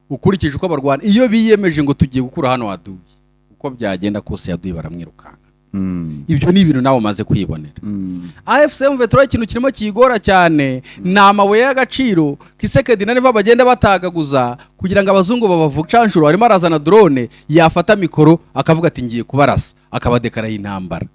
ukurikije uko barwana iyo biyemeje ngo tugiye gukura hano waduye uko byagenda kose yaduye baramwirukana. Ibyo ni ibintu nawe umaze kwibonera. AFC M23 ikintu kirimo kiyigora cyane ni amabuye y'agaciro Kisekedi na niva bagenda batagaguza kugira ngo abazungu babavucanshuro harimo arazana drone yafata mikoro akavuga ati ngiye kubarasa akabadekara y'intambara.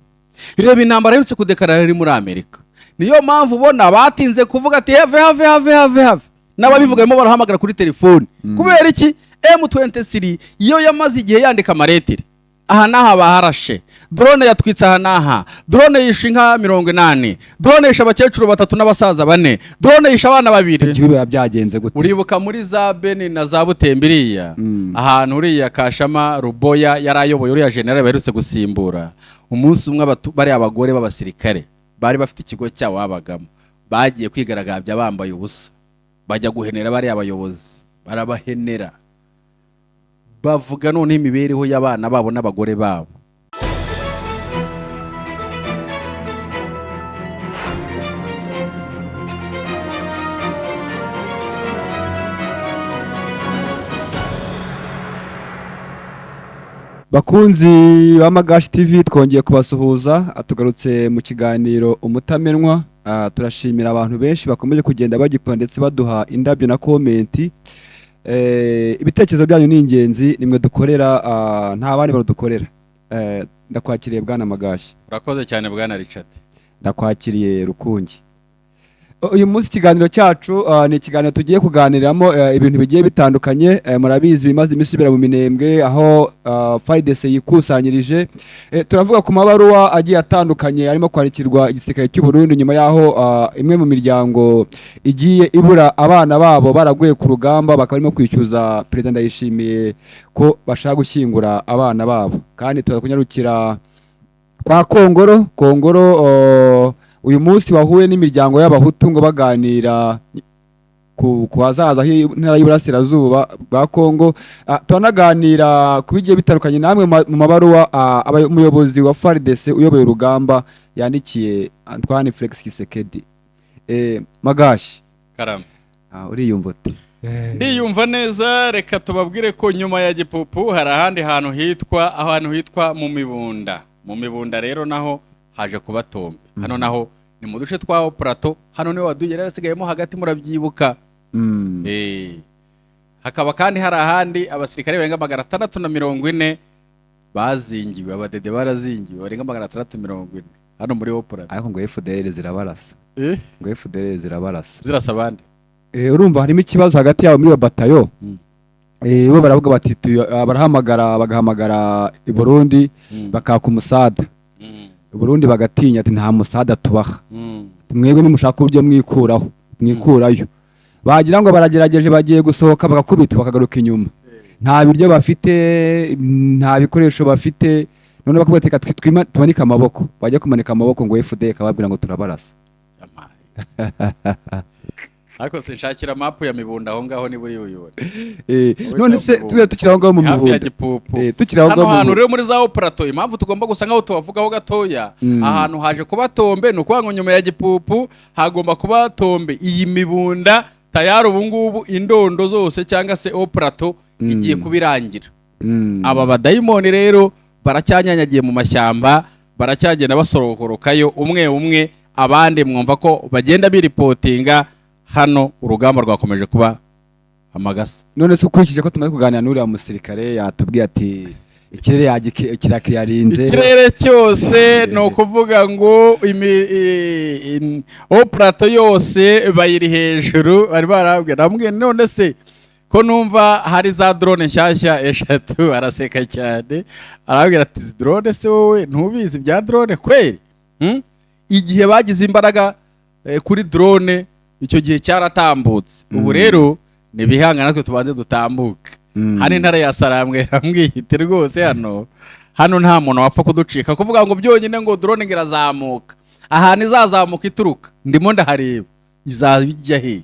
Reba intambara yerutse kudekarara iri muri Amerika. Niyo mpamvu ubona batinze kuvuga ati have n'ababivugamo barahamagara kuri telefone. Kubera iki M23 iyo yamaze igihe yandika amaretire aha naha baharashe drone yatwitse aha naha drone yishe inka 80 drone yishe abakecuru 3 n'abasaza 4 drone yishe abana 2. Igihe byagenze gute? Uribuka muri za Beni na za Butembiriya ahantu uriya Kashama Ruboya yarayoboye uriya general baherutse gusimbura umunsi umwe bari abagore b'abasirikare bari bafite ikigo cyabo babagamo bagiye kwigaragambya bambaye ubusa bajya guhenera bari abayobozi barabahenera bavuga none imibereho y'abana babo n'abagore babo. Bakunzi ba Magashi TV twongeye kubasuhuza atugarutse mu kiganiro umutamenwa. Turashimira abantu benshi bakomeje kugenda bagikora ndetse baduha indabyo na komenti. Ibitekerezo byanyu ni ingenzi nimwe dukorera nta bandi barudukorera. Ndakwakiriye bwana Magashi. Urakoze cyane bwana Richard. Ndakwakiriye Rukungi. Uyu munsi ikiganiro cyacu ni ikiganiro tugiye kuganiramo ibintu bigiye bitandukanye. Murabizi bimaze imisubira mu minembwe aho FARDC yikusanyirije. Turavuga ku mabaruwa agiye atandukanye arimo kwandikirwa igisirikare cy'u Burundi nyuma yaho imwe mu miryango igiye ibura abana babo baraguye ku rugamba bakaba barimo kwishyuza Perezida Ndayishimiye ko bashaka gushyingura abana babo. Kandi turakunyarukira kwa Kongoro uyu munsi wahuye n'imiryango y'abahutu ngo baganira ku hazaza h'intara y'Iburasirazuba bwa Kongo. Turanaganira ku bigiye bitandukanye namwe mu mabaruwa umuyobozi wa FARDC uyoboye urugamba yandikiye Antoine Felix Kisekedi. Magashi Karama uriyumva ute? Ndiyumva neza. Reka tubabwire ko nyuma ya Gipupu hari ahandi hantu hitwa mu Mibunda rero naho haje kuba Tombe. Hano naho ni mu duce twa Plateau. Hano niho waduye yarasigayemo hagati murabyibuka. Hakaba kandi hari ahandi abasirikare barenga 640 bazingiwe abadede barazingiwe barenga 640 hano muri Plateau. Ariko ngo FDL zirabarasa. Ngo FDL zirabarasa. Zirasa abandi. Urumva harimo ikibazo hagati yabo muri batayo. Bo baravuga bati bagahamagara i Burundi bakaka umusada. Burundi bagatinya ati nta musada tubaha. Mwebwe nimushaka uburyo mwikurayo. Bagira ngo baragerageje bagiye gusohoka bagakubita bakagaruka inyuma. Nta biryo bafite, nta bikoresho bafite. None bakubwira ati tumanika amaboko. Bajya kumanika amaboko ngo FDL kababwira ngo turabarasa. Ariko sinshakira mapu ya Mibunda aho ngaho ni buri uyobora. None se tukiraho ngaho mu Mibunda. Tukiraho ngaho ahantu rero muri za Plateau impamvu tugomba gusa ngaho tubavugaho gatoya. Ahantu haje kuba Tombe no kwanga nyuma ya Gipupu hagomba kuba Tombe. Iyi Mibunda tayari ubu ngubu indondo zose cyangwa se Plateau igiye kubirangira. Aba badayimoni rero baracyanyanyagiye mu mashyamba baracyagenda basorokorokayo umwe abandi mwumva ko bagenda biripotinga. Hano urugamba rwakomeje kuba amagasa. None se ukurikije ko tumaze kuganira n'uriya musirikare yatubwiye ati ikirere kirakiyarinze. Ikirere cyose no kuvuga ngo Plateau yose bayiri hejuru bari barabwira none se ko numva hari za drone nshyashya 3 araseka cyane arabwira ati drone se wowe ntubizi bya drone kweli? Igihe bagize imbaraga kuri drone icyo gihe cyaratambutse. Ubu rero nibihanga natwe tubanze dutambuka. Hani ntara ya Sarambwe yambwihite rwose hano nta muntu wapfa kuducika kuvuga ngo byonyine ngo drone ngirazamuka ahantu izazamuka ituruka ndimo ndahareba izabijya he.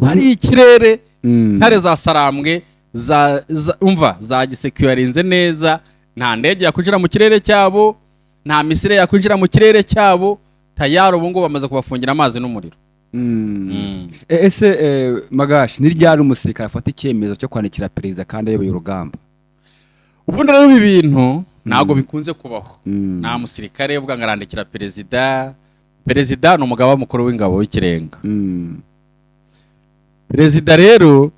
Hari ikirere ntare za Sarambwe za gisecurinze neza. Nta ndege yakwinjira mu kirere cyabo, nta misire yakwinjira mu kirere cyabo. Tayari ubu ngo bamaze kubafungira amazi n'umuriro. ese Magashi ni ryari umusirikare afata icyemezo cyo kwandikira perezida kandi ayoboye urugamba? ubundi rero ibi bintu ntabwo bikunze kubaho. nta musirikare uvuga ngo arandikira perezida. Perezida ni umugaba mukuru w'ingabo w'ikirenga. Perezida rero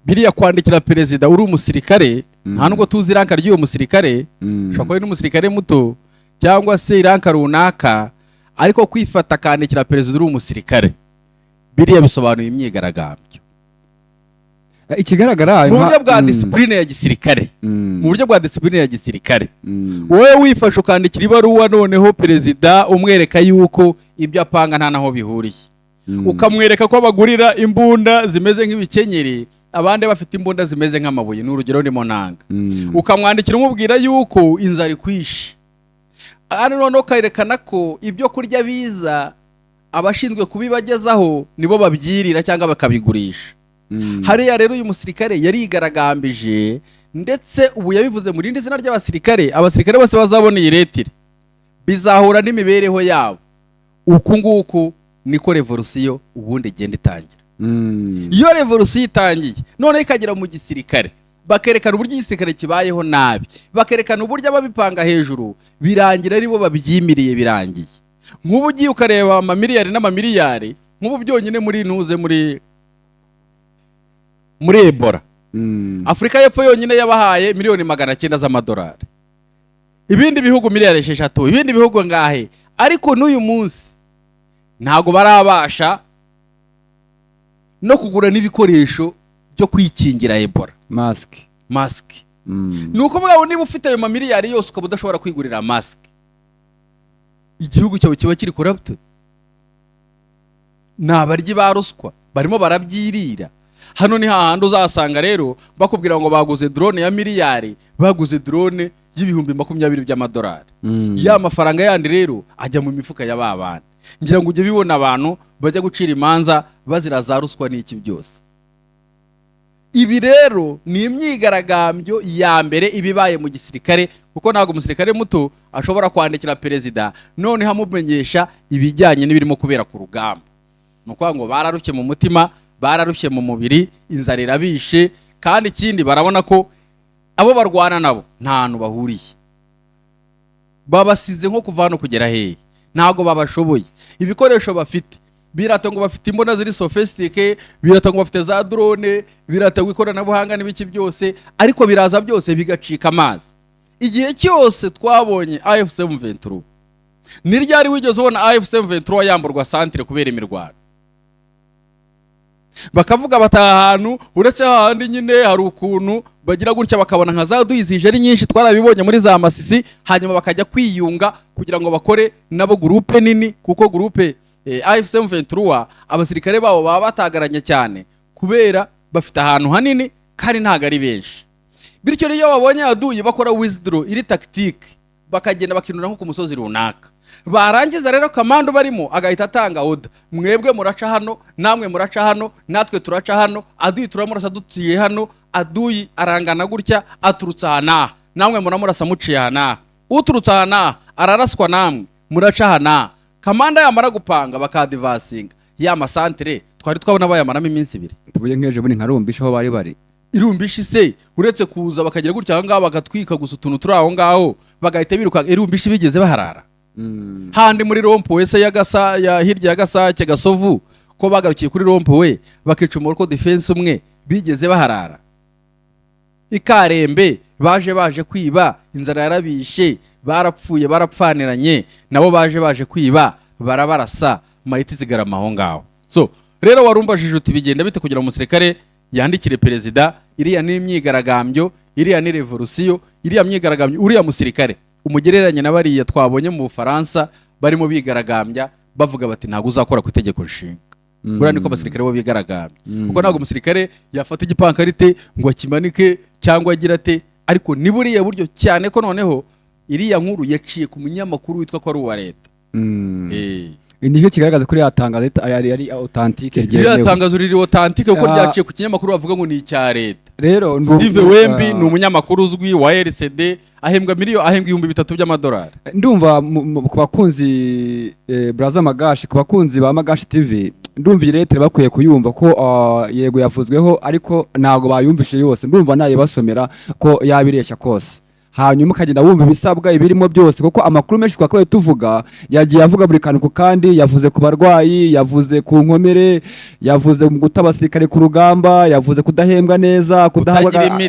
biriya kwandikira perezida uri umusirikare nta nubwo tuzi iranka ry'uwo musirikare, ushobora kuba ari n'umusirikare muto cyangwa se iranka runaka, ariko kwifata akandikira perezida uri umusirikare biriya bisobanuye imyigaragambyo. Ikigaragara mu buryo bwa disipurine ya gisirikare, mu buryo bwa disipurine ya gisirikare wowe wifashe ukandikira ibaruwa noneho perezida umwereka yuko ibyo apanga nta naho bihuriye, ukamwereka ko bagurira imbunda zimeze nk'ibikenyeri abandi bafite imbunda zimeze nk'amabuye, n'urugero ndimo nanga, ukamwandikira umubwira yuko inzara ikwishe, hano noneho ukayerekana ko ibyo kurya biza abashinzwe kubibagezaho nibo babyirira cyangwa bakabigurisha. hariya rero uyu musirikare yarigaragambije, ndetse ubu yabivuze mu rindi zina ry'abasirikare, abasirikare bose bazabona iyi retire bizahura n'imibereho yabo. uku nguku niko revolusiyo ubundi igenda itangira. iyo revolusiyo itangiye noneho ikagera mu gisirikare, bakerekana uburyo igisirikare kibayeho nabi, bakerekana uburyo ababipanga hejuru birangira ari bo babyimiriye birangiye. nk'ubu ugiye ukareba amamiliyari n'amamiliyari, nk'ubu byonyine muri ntuze muri Ebola, Afurika y'Epfo yonyine yabahaye miliyoni 900 z'amadolari, ibindi bihugu miliyari 6, ibindi bihugu ngahe, ariko n'uyu munsi ntago barabasha no kugura n'ibikoresho byo kwikingira Ebola, mask. nuko mugabo niba ufite ayo mamiliyari yose ukaba udashobora kwigurira mask, igihugu cyawe kiba kiri corrupt. n'abaryi ba ruswa barimo barabyirira. hano ni hahandi uzasanga rero bakubwira ngo baguze drone ya miliyari, baguze drone y'ibihumbi 20 by'amadolari. ya mafaranga yandi rero ajya mu mifuka ya babana. ngira ngo ujye bibona abantu bajya gucira imanza bazira za ruswa n'iki byose. ibi rero ni imyigaragambyo ya mbere ibibaye mu gisirikare, kuko ntabwo umusirikare muto ashobora kwandikira perezida none hamumenyesha ibijyanye n'ibirimo kubera ku rugamba. nuko ngo bararushye mu mutima, bararushye mu mubiri, inzara irabishe, kandi ikindi barabona ko abo barwana nabo nta hantu bahuriye, babasize nko kuva hano kugera hehe, ntabwo babashoboye. ibikoresho bafite birata ngo bafite imbona ziri sophistique, birata ngo bafite za drone, birata ngo ikoranabuhanga n'ibiki byose, ariko biraza byose bigacika amazi. igihe cyose twabonye AFC M23, ni ryari wigeze ubona AFC M23 yamburwa centre kubera imirwano? bakavuga bataha ahantu uretse hahandi nyine hari ukuntu bagira gutya bakabona nka za duyizije ari nyinshi, twarabibonye muri za Masisi, hanyuma bakajya kwiyunga kugira ngo bakore nabo groupe nini, kuko groupe AFC M23 abasirikare babo baba batagaranye cyane kubera bafite ahantu hanini kandi ntago ari benshi. bityo rero iyo babonye aduyi bakora withdraw iri tactique, bakagenda bakinura nko ku musozi runaka, barangiza rero kamando barimo agahita atanga oda, mwebwe muraca hano, namwe muraca hano, natwe turaca hano, aduyi turamurasa dutiye hano, aduyi arangana gutya aturutsa hana, namwe muramurasa muciye hana, uturutsa hana araraswa, namwe muraca hana. Kamanda yamara gupanga bakadivasinga ya masantere twari twabona bayamaramo iminsi 2. tuvuye nk'eje buri nkarumbisha aho bari irumbishi se uretse kuza bakagira gutya aho ngaho bagatwika gusa utuntu turi aho ngaho bagahita biruka. irumbishi bigeze baharara handi muri rompo se ya hirya ya Gasake Gasovu, ko bagarukiye kuri rompo we bakica umuroko defense umwe, bigeze baharara. Ikarembe baje kwiba, inzara yarabishe, barapfuye barapfaniranye, nabo baje kwiba barabarasa, mahita zigarama aho ngaho. So rero warumbajije uti bigenda bite kugira umusirikare yandikire perezida? iriya ni imyigaragambyo, iriya ni revolusiyo, iriya myigaragambyo uriya musirikare umugereranye na bariya twabonye mu Bufaransa barimo bigaragambya bavuga bati ntago uzakora ku itegeko nshinga. buriya niko abasirikare bo bigaragambya, kuko ntago umusirikare yafata igipankarite ngo akimanike cyangwa agira ate, ariko ni buriya buryo cyane ko noneho iriya nkuru yaciye ku munyamakuru witwa ko ari uwa leta. nicyo kigaragaza kuri yatangaza ari authentique ryemewe. Yatangaza riri authentique kuko ryaciye ku kinyamakuru bavuga ngo ni icya leta. Rero Steve Wemby ni umunyamakuru uzwi wa RCD ahembwa $3,000 by'amadolari. Ndumva ku bakunzi Braza Magashi, ku bakunzi ba Magashi TV, ndumva leta bakwiye kuyumva ko yego yavuzweho ariko ntago bayumvishe yose. Ndumva naye basomera ko yabireshya kose, hanyuma ukagenda wumva ibisabwa ibirimo byose, kuko amakuru menshi twakabaye tuvuga yagiye avuga buri kantu kandi yavuze ku barwayi, yavuze ku nkomere, yavuze mu guta abasirikare ku rugamba, yavuze kudahembwa neza, kudahabwa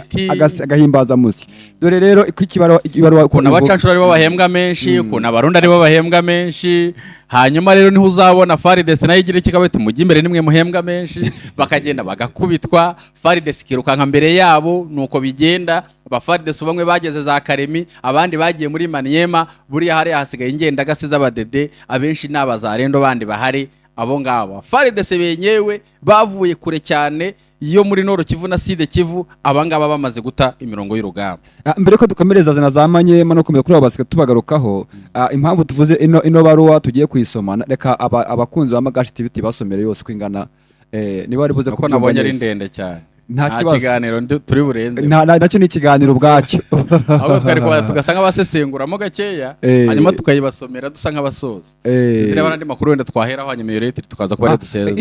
agahimbaza musi. Dore rero ikibarwa ko n'abacancura ari bo bahembwa menshi, ko n'abarundi ari bo bahembwa menshi. Hanyuma rero niho uzabona FARDC nayo igira kikabete mujye imbere nimwe muhembwa menshi, bakagenda bagakubitwa, FARDC kirukanka mbere yabo. Nuko bigenda ba FARDC bamwe bageze za Karemi, abandi bagiye muri Maniema, buriya hari hasigaye ingenda gasiza abadede, abenshi n'abazarendo bandi bahari. Abo ngabo FARDC benyewe bavuye kure cyane iyo muri Nord Kivu na Sud Kivu, abangaba bamaze guta imirongo y'urugamba. Mbere ko dukomereza zina za Maniema no kumenya kuri abasika tubagarukaho, impamvu tuvuze ino baruwa tugiye kuyisoma, reka abakunzi ba Magashi TV basomere yose kwingana, niba bari buze kuko nabonye ari ndende cyane. Nta kiganiro turi burenze, nacyo ni ikiganiro ubwacyo, ahubwo twari tugasanga abasesenguramo gakeya, hanyuma tukayibasomera dusa nk'abasoza. Sizire abandi makuru wenda twaheraho hanyuma iyo leta tukaza kuba duseza.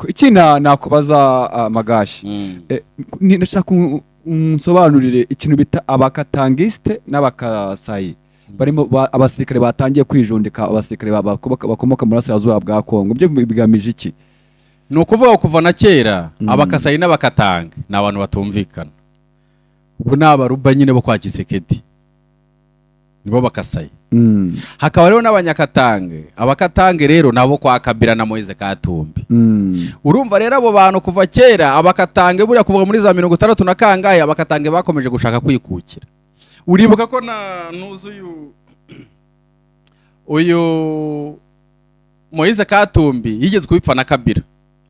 Iki nakubaza Magashi, ndashaka unsobanurire ikintu bita abakatangiste n'abakasayi. Barimo abasirikare batangiye kwijundika, abasirikare bakomoka muri Burasirazuba bwa Kongo. Ibyo bigamije iki? Ni ukuvuga kuva na kera abakasayi n'abakatanga ni abantu batumvikana. Ubu ni abaruba nyine bo kwa Kisekedi, nibo bakasayi. Hakaba rero n'abanyakatange. Abakatange rero nabo kwa Kabila na Moise Katumbi. Urumva rero abo bantu kuva kera abakatange buriya kuvuga muri za 60 na kangahe, abakatange bakomeje gushaka kwikukira. Uribuka ko na nuzu uyu Moise Katumbi yigeze kubipfa na Kabila,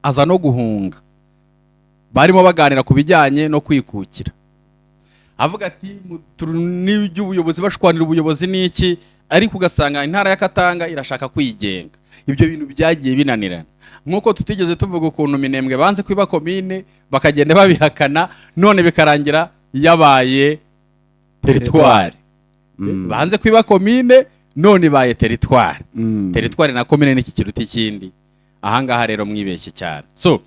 aza no guhunga. Barimo baganira ku bijyanye no kwikukira, avuga ati n'iby'ubuyobozi bashwanira ubuyobozi n'iki, ariko ugasanga intara ya Katanga irashaka kwigenga. Ibyo bintu byagiye binanirana, nk'uko tutigeze tuvuga ukuntu Minembwe banze kwiba komine bakagenda babihakana, none bikarangira yabaye teritwari. Banze kwiba komine none baye teritwari. Teritwari na komine n'iki kiruta ikindi. Ahangaha rero mwibeshye cyane. So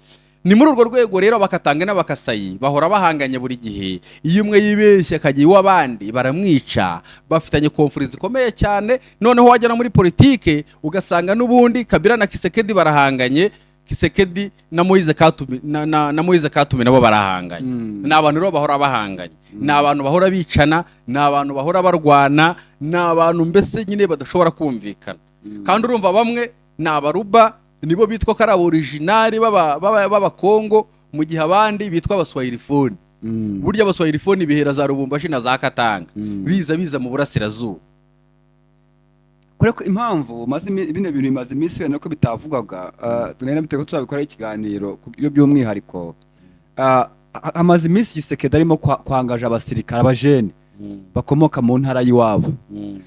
ni muri urwo rwego rero abakatanga n'abakasayi bahora bahanganye buri gihe. Iyo umwe yibeshye akagiye w'abandi baramwica, bafitanye conference ikomeye cyane. Noneho wajya muri politike ugasanga n'ubundi Kabila na Kisekedi barahanganye, Kisekedi na Moise Katumbi na Moise Katumbi nabo barahanganye. Ni abantu rero bahora bahanganye, ni abantu bahora bicana, ni abantu bahora barwana, ni abantu mbese nyine badashobora kumvikana. Kandi urumva bamwe ni abaruba, nibo bitwa ko ari originali baba Kongo, mu gihe abandi bitwa abaswahilifoni. Burya abaswahilifoni bihera za Lubumbashi na za Katanga, biza mu Burasirazuba. Kureko impamvu bino bintu bimaze iminsi wenda ko bitavugaga, tunena biteko tuzabikora ikiganiro iyo by'umwihariko. Amaze iminsi Kisekedi arimo kwangaje abasirikare abajene bakomoka mu ntara y'iwabo.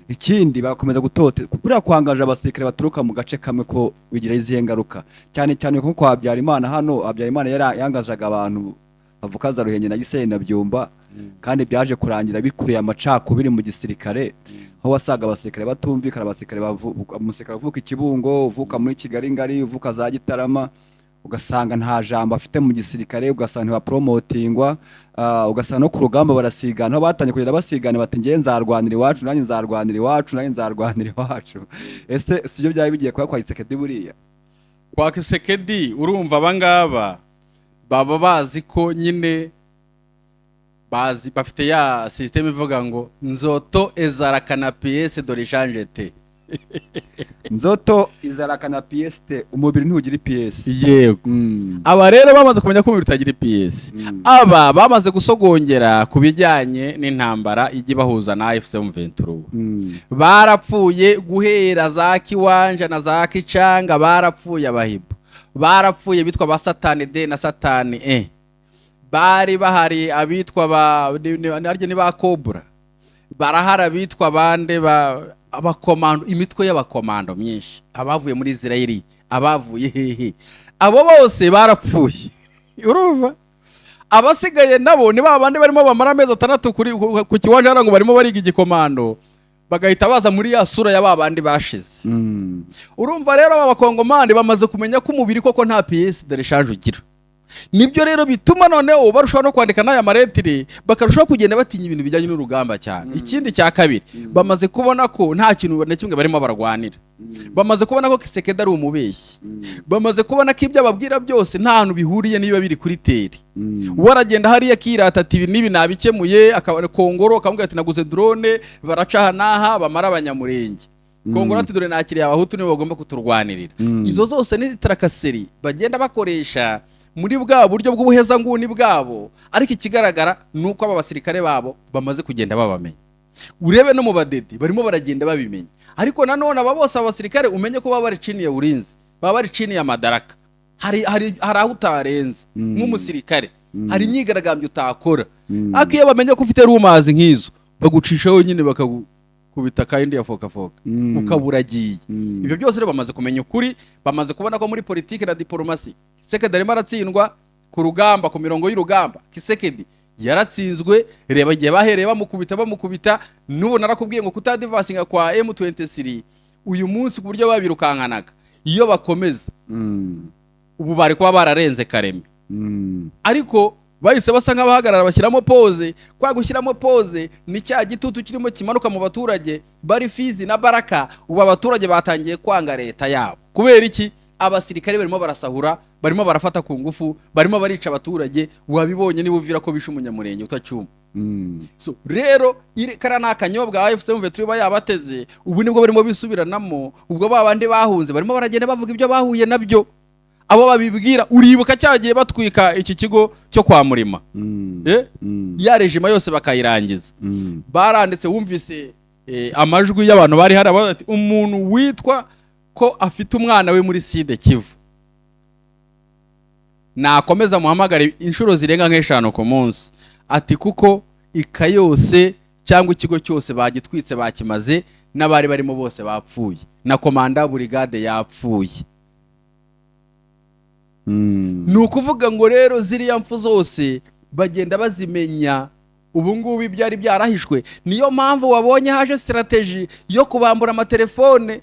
Ikindi bakomeza gutote kuriya kwangaje abasirikare baturuka mu gace kamwe ko bigira izihe ngaruka, cyane cyane ko kwa Habyarimana. Hano Habyarimana yangajaga abantu bavuka za Ruhenge na Gisenyi na Byumba, kandi byaje kurangira bikuriye amacakubiri mu gisirikare, aho wasaga abasirikare batumvikana. Abasirikare umusirikare uvuka Ikibungo, uvuka muri Kigali ngari, uvuka za Gitarama, ugasanga nta jambo afite mu gisirikare, ugasanga ntibapromotingwa, ugasanga no ku rugamba barasigana. Aho batanye kugenda basigana bati ngiye nzarwanira iwacu, nanjye nzarwanira iwacu, nanjye nzarwanira iwacu. Ese sibyo byari bigiye kuba kwa Kisekedi buriya? Kwa Kisekedi urumva abangaba baba bazi ko nyine bafite ya system ivuga ngo nzoto ezarakana pièce de l'échange te. Nzoto izarakana pièce, umubiri ntugira pièce. Yego. Aba rero bamaze kumenya ko umubiri utagira pièce. Aba bamaze gusogongera ku bijyanye n'intambara igi bahuza na AFC/M23. Barapfuye guhera za Kiwanja na za Kicanga, barapfuye abahibo, barapfuye bitwa ba Satani D na Satani E. Bari bahari abitwa naryo ni ba Cobra, barahara bitwa bande abakomando, imitwe y'abakomando myinshi, abavuye muri Israeli, abavuye hehe, abo bose barapfuye. Urumva abasigaye nabo ni babandi barimo bamara amezi 6 ku kiwanja ngo barimo bariga igikomando, bagahita baza muri ya sura ya babandi bashize. Urumva rero abakongomani bamaze kumenya ko umubiri koko nta PS de rechange ugira. Nibyo rero bituma noneho barushaho no kwandika n'aya maretire, bakarushaho kugenda batinya ibintu bijyanye n'urugamba cyane. Ikindi cya kabiri, bamaze kubona ko nta kintu na kimwe barimo barwanira. Bamaze kubona ko Kisekedi ari umubeshyi. Bamaze kubona ko ibyo ababwira byose nta hantu bihuriye niba biri kuri teri. Waragenda hariya kirata ati nibi nabikemuye, akabone Kongoro akamubwira ati naguze drone, baraca naha bamara abanyamurenge. Kongoro ati dore nakiriye abahutu nibo bagomba kuturwanirira. Izo zose ni trakaseri bagenda bakoresha muri bwa buryo bw'ubuheza nguni bwabo, ariko ikigaragara nuko aba basirikare babo bamaze kugenda babamenya. Urebe no mu badede barimo baragenda babimenya, ariko nanone aba bose abasirikare umenye ko baba bari chini ya ulinzi, baba bari chini ya madaraka. Hari aho utarenze nk'umusirikare, hari imyigaragambyo utakora, ariko iyo bamenye ko ufite rumazi nk'izo bagucishaho nyine bakagukubita kandi ya foka ukaburagiye. Ibyo byose rero bamaze kumenya ukuri, bamaze kubona ko muri politiki na diplomasi Kisekedi arimo aratsindwa ku rugamba, ku mirongo y'urugamba. Kisekedi yaratsinzwe, reba igihe bahereye bamukubita, n'ubu narakubwiye ngo kutadivasinga kwa M23 uyu munsi ku buryo babirukankanaga, iyo bakomeza ubu bari kuba bararenze Kareme. Ariko bahise basa nk'abahagarara bashyiramo pause. Kwa gushyiramo pause ni cya gitutu kirimo kimanuka mu baturage bari Fizi na Baraka. Ubu abaturage batangiye kwanga leta yabo. Kubera iki? Abasirikare barimo barasahura, barimo barafata ku ngufu, barimo barica abaturage. Wabibonye niba uvira ko bishe umunyamurenge utacyuma. So rero kara nakanyobwa AFC M23 bayabateze, ubu nibwo barimo bisubiranamo. Ubwo babandi bahunze barimo baragenda bavuga ibyo bahuye nabyo. Abo babibwira, uribuka cyagiye batwika iki kigo cyo kwa Murima. Ya regime yose bakayirangiza. Baranditse wumvise amajwi y'abantu bari hari ati umuntu witwa ko afite umwana we muri Side Kivu, nakomeza muhamagare inshuro zirenga nk'eshanu ku munsi, ati kuko ikayose cyangwa ikigo cyose bagitwitse bakimaze, n'abari barimo bose bapfuye, na komanda brigade yapfuye. Nukuvuga ngo rero ziriya mfu zose bagenda bazimenya. Ubu ngubu byari byarahishwe, niyo mpamvu wabonye haje strategy yo kubambura amatelefone,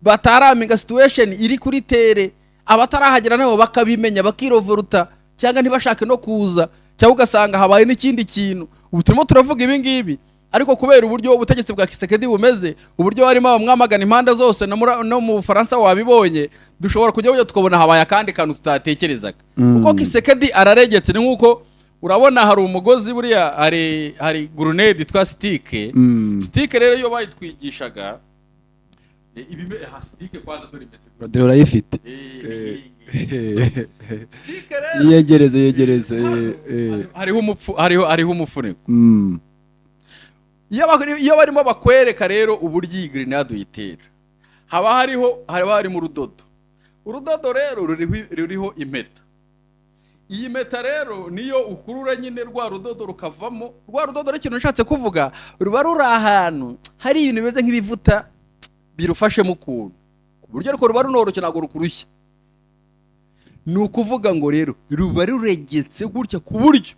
bataraminga situation iri kuri tere, abatarahagera nabo bakabimenya bakirovuruta, cyangwa ntibashake no kuza, cyangwa ugasanga habaye n'ikindi kintu. Ubu turimo turavuga ibi ngibi, ariko kubera uburyo ubutegetsi bwa Kisekedi bumeze, uburyo barimo bamwamagana impande zose, no mu Faransa wabibonye, dushobora kujya tukabona habaye kandi kantu tutatekerezaga. Kuko Kisekedi araregetse, ni nkuko urabona hari umugozi buriya, hari grenade twa stick. Stick rero iyo bayitwigishaga stick kwanza dore imeze dore urayifite. Stick rero yegereze hariho umufuniko. Iyo barimo bakwereka rero uburyo iyi grenade uyitera, haba hari mu rudodo. Urudodo rero ruriho impeta. Iyi meta rero niyo ukurura nyine rwa rudodo rukavamo. Rwa rudodo rero ikintu nshatse kuvuga, ruba ruri ahantu hari ibintu bimeze nk'ibivuta birufashemo ukuntu, ku buryo ariko ruba runoroshye ntabwo rukurushya. Ni ukuvuga ngo rero ruba ruregetse gutya ku buryo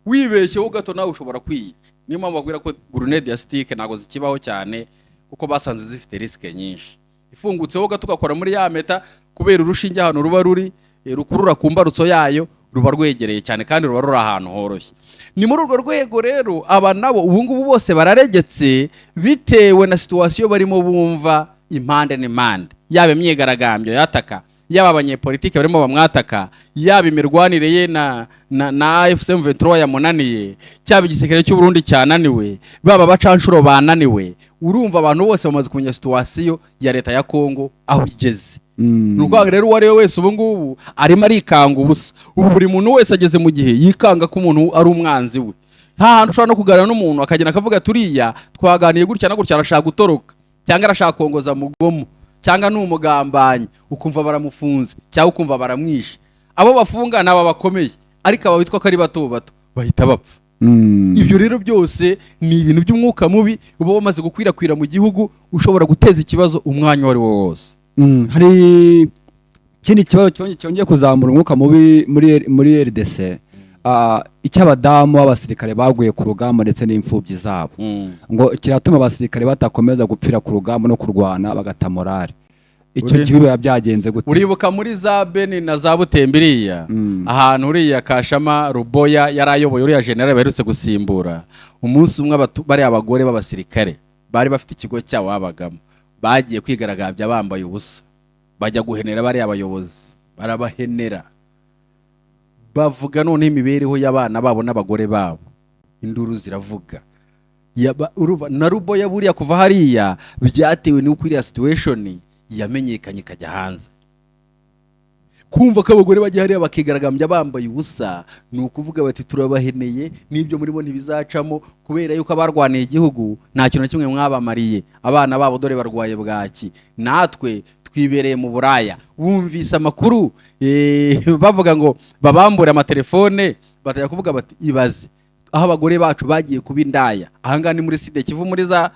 wibeshyeho gato nawe ushobora kwiyica. Niyo mpamvu bagwira ko grenade ya stick ntabwo zikibaho cyane, kuko basanze zifite riske nyinshi. Ifungutseho gato ugakora muri ya meta, kubera urushinge ahantu ruba ruri rukurura ku mbarutso yayo, ruba rwegereye cyane kandi ruba ruri ahantu horoshye. Ni muri urwo rwego rero aba nabo ubu ngubu bose bararegetse, bitewe na situation barimo bumva impande n'impande, yaba imyigaragambyo yataka, yaba abanyepolitike barimo bamwataka, yaba imirwanire ye na AFC M23 yamunaniye, cyaba igisirikare cy'u Burundi cyananiwe, baba bacanshuro bananiwe. Urumva abantu bose bamaze kumenya situation ya leta ya Kongo aho igeze. Nuko rero uwari wese ubu ngubu arimo arikanga ubusa. Ubu buri muntu wese ageze mu gihe yikanga ko umuntu ari umwanzi we. Hantu ushobora no kuganira n'umuntu akagenda akavuga turiya twaganiye gutya na gutya arashaka gutoroka, cyangwa arashaka kongoza mugomo, cyangwa n'umugambanyi, ukumva baramufunze cyangwa ukumva baramwishe. Abo bafunga naba bakomeye, ariko aba bitwa ko ari bato bahita bapfa. ibyo rero byose ni ibintu by'umwuka mubi uba wamaze gukwirakwira mu gihugu ushobora guteza ikibazo umwanya uwo ari wo wose. Hari ikindi kibazo cyongeye kuzamura umwuka mubi muri RDC, icy'abadamu b'abasirikare baguye ku rugamba ndetse n'imfubyi zabo, ngo kiratuma abasirikare batakomeza gupfira ku rugamba no kurwana bagata morale. Icyo gihe biba byagenze gute? Uribuka muri za Beni na za Butembe iriya ahantu uriya Kashama Ruboya yari ayoboye uriya general baherutse gusimbura, umunsi umwe bari abagore b'abasirikare bari bafite ikigo cyabo babagamo bagiye kwigaragambya bambaye ubusa, bajya guhenera bari abayobozi, barabahenera bavuga none imibereho y'abana babo n'abagore babo, induru ziravuga. Na Ruboya buriya kuva hariya byatewe n'uko iriya situation yamenyekanye ikajya hanze. Kumva ko abagore bajya hariya bakigaragambya bambaye ubusa, ni ukuvuga bati turabaheneye n'ibyo muri bo ntibizacamo, kubera yuko abarwaniye igihugu nta kintu na kimwe mwabamariye, abana babo dore barwaye bwaki, natwe twibereye mu buraya. Wumvise amakuru bavuga ngo babambure amatelefone, batajya kuvuga bati ibaze aho abagore bacu bagiye kuba indaya. Ahangaha ni muri Side Kivu, muri za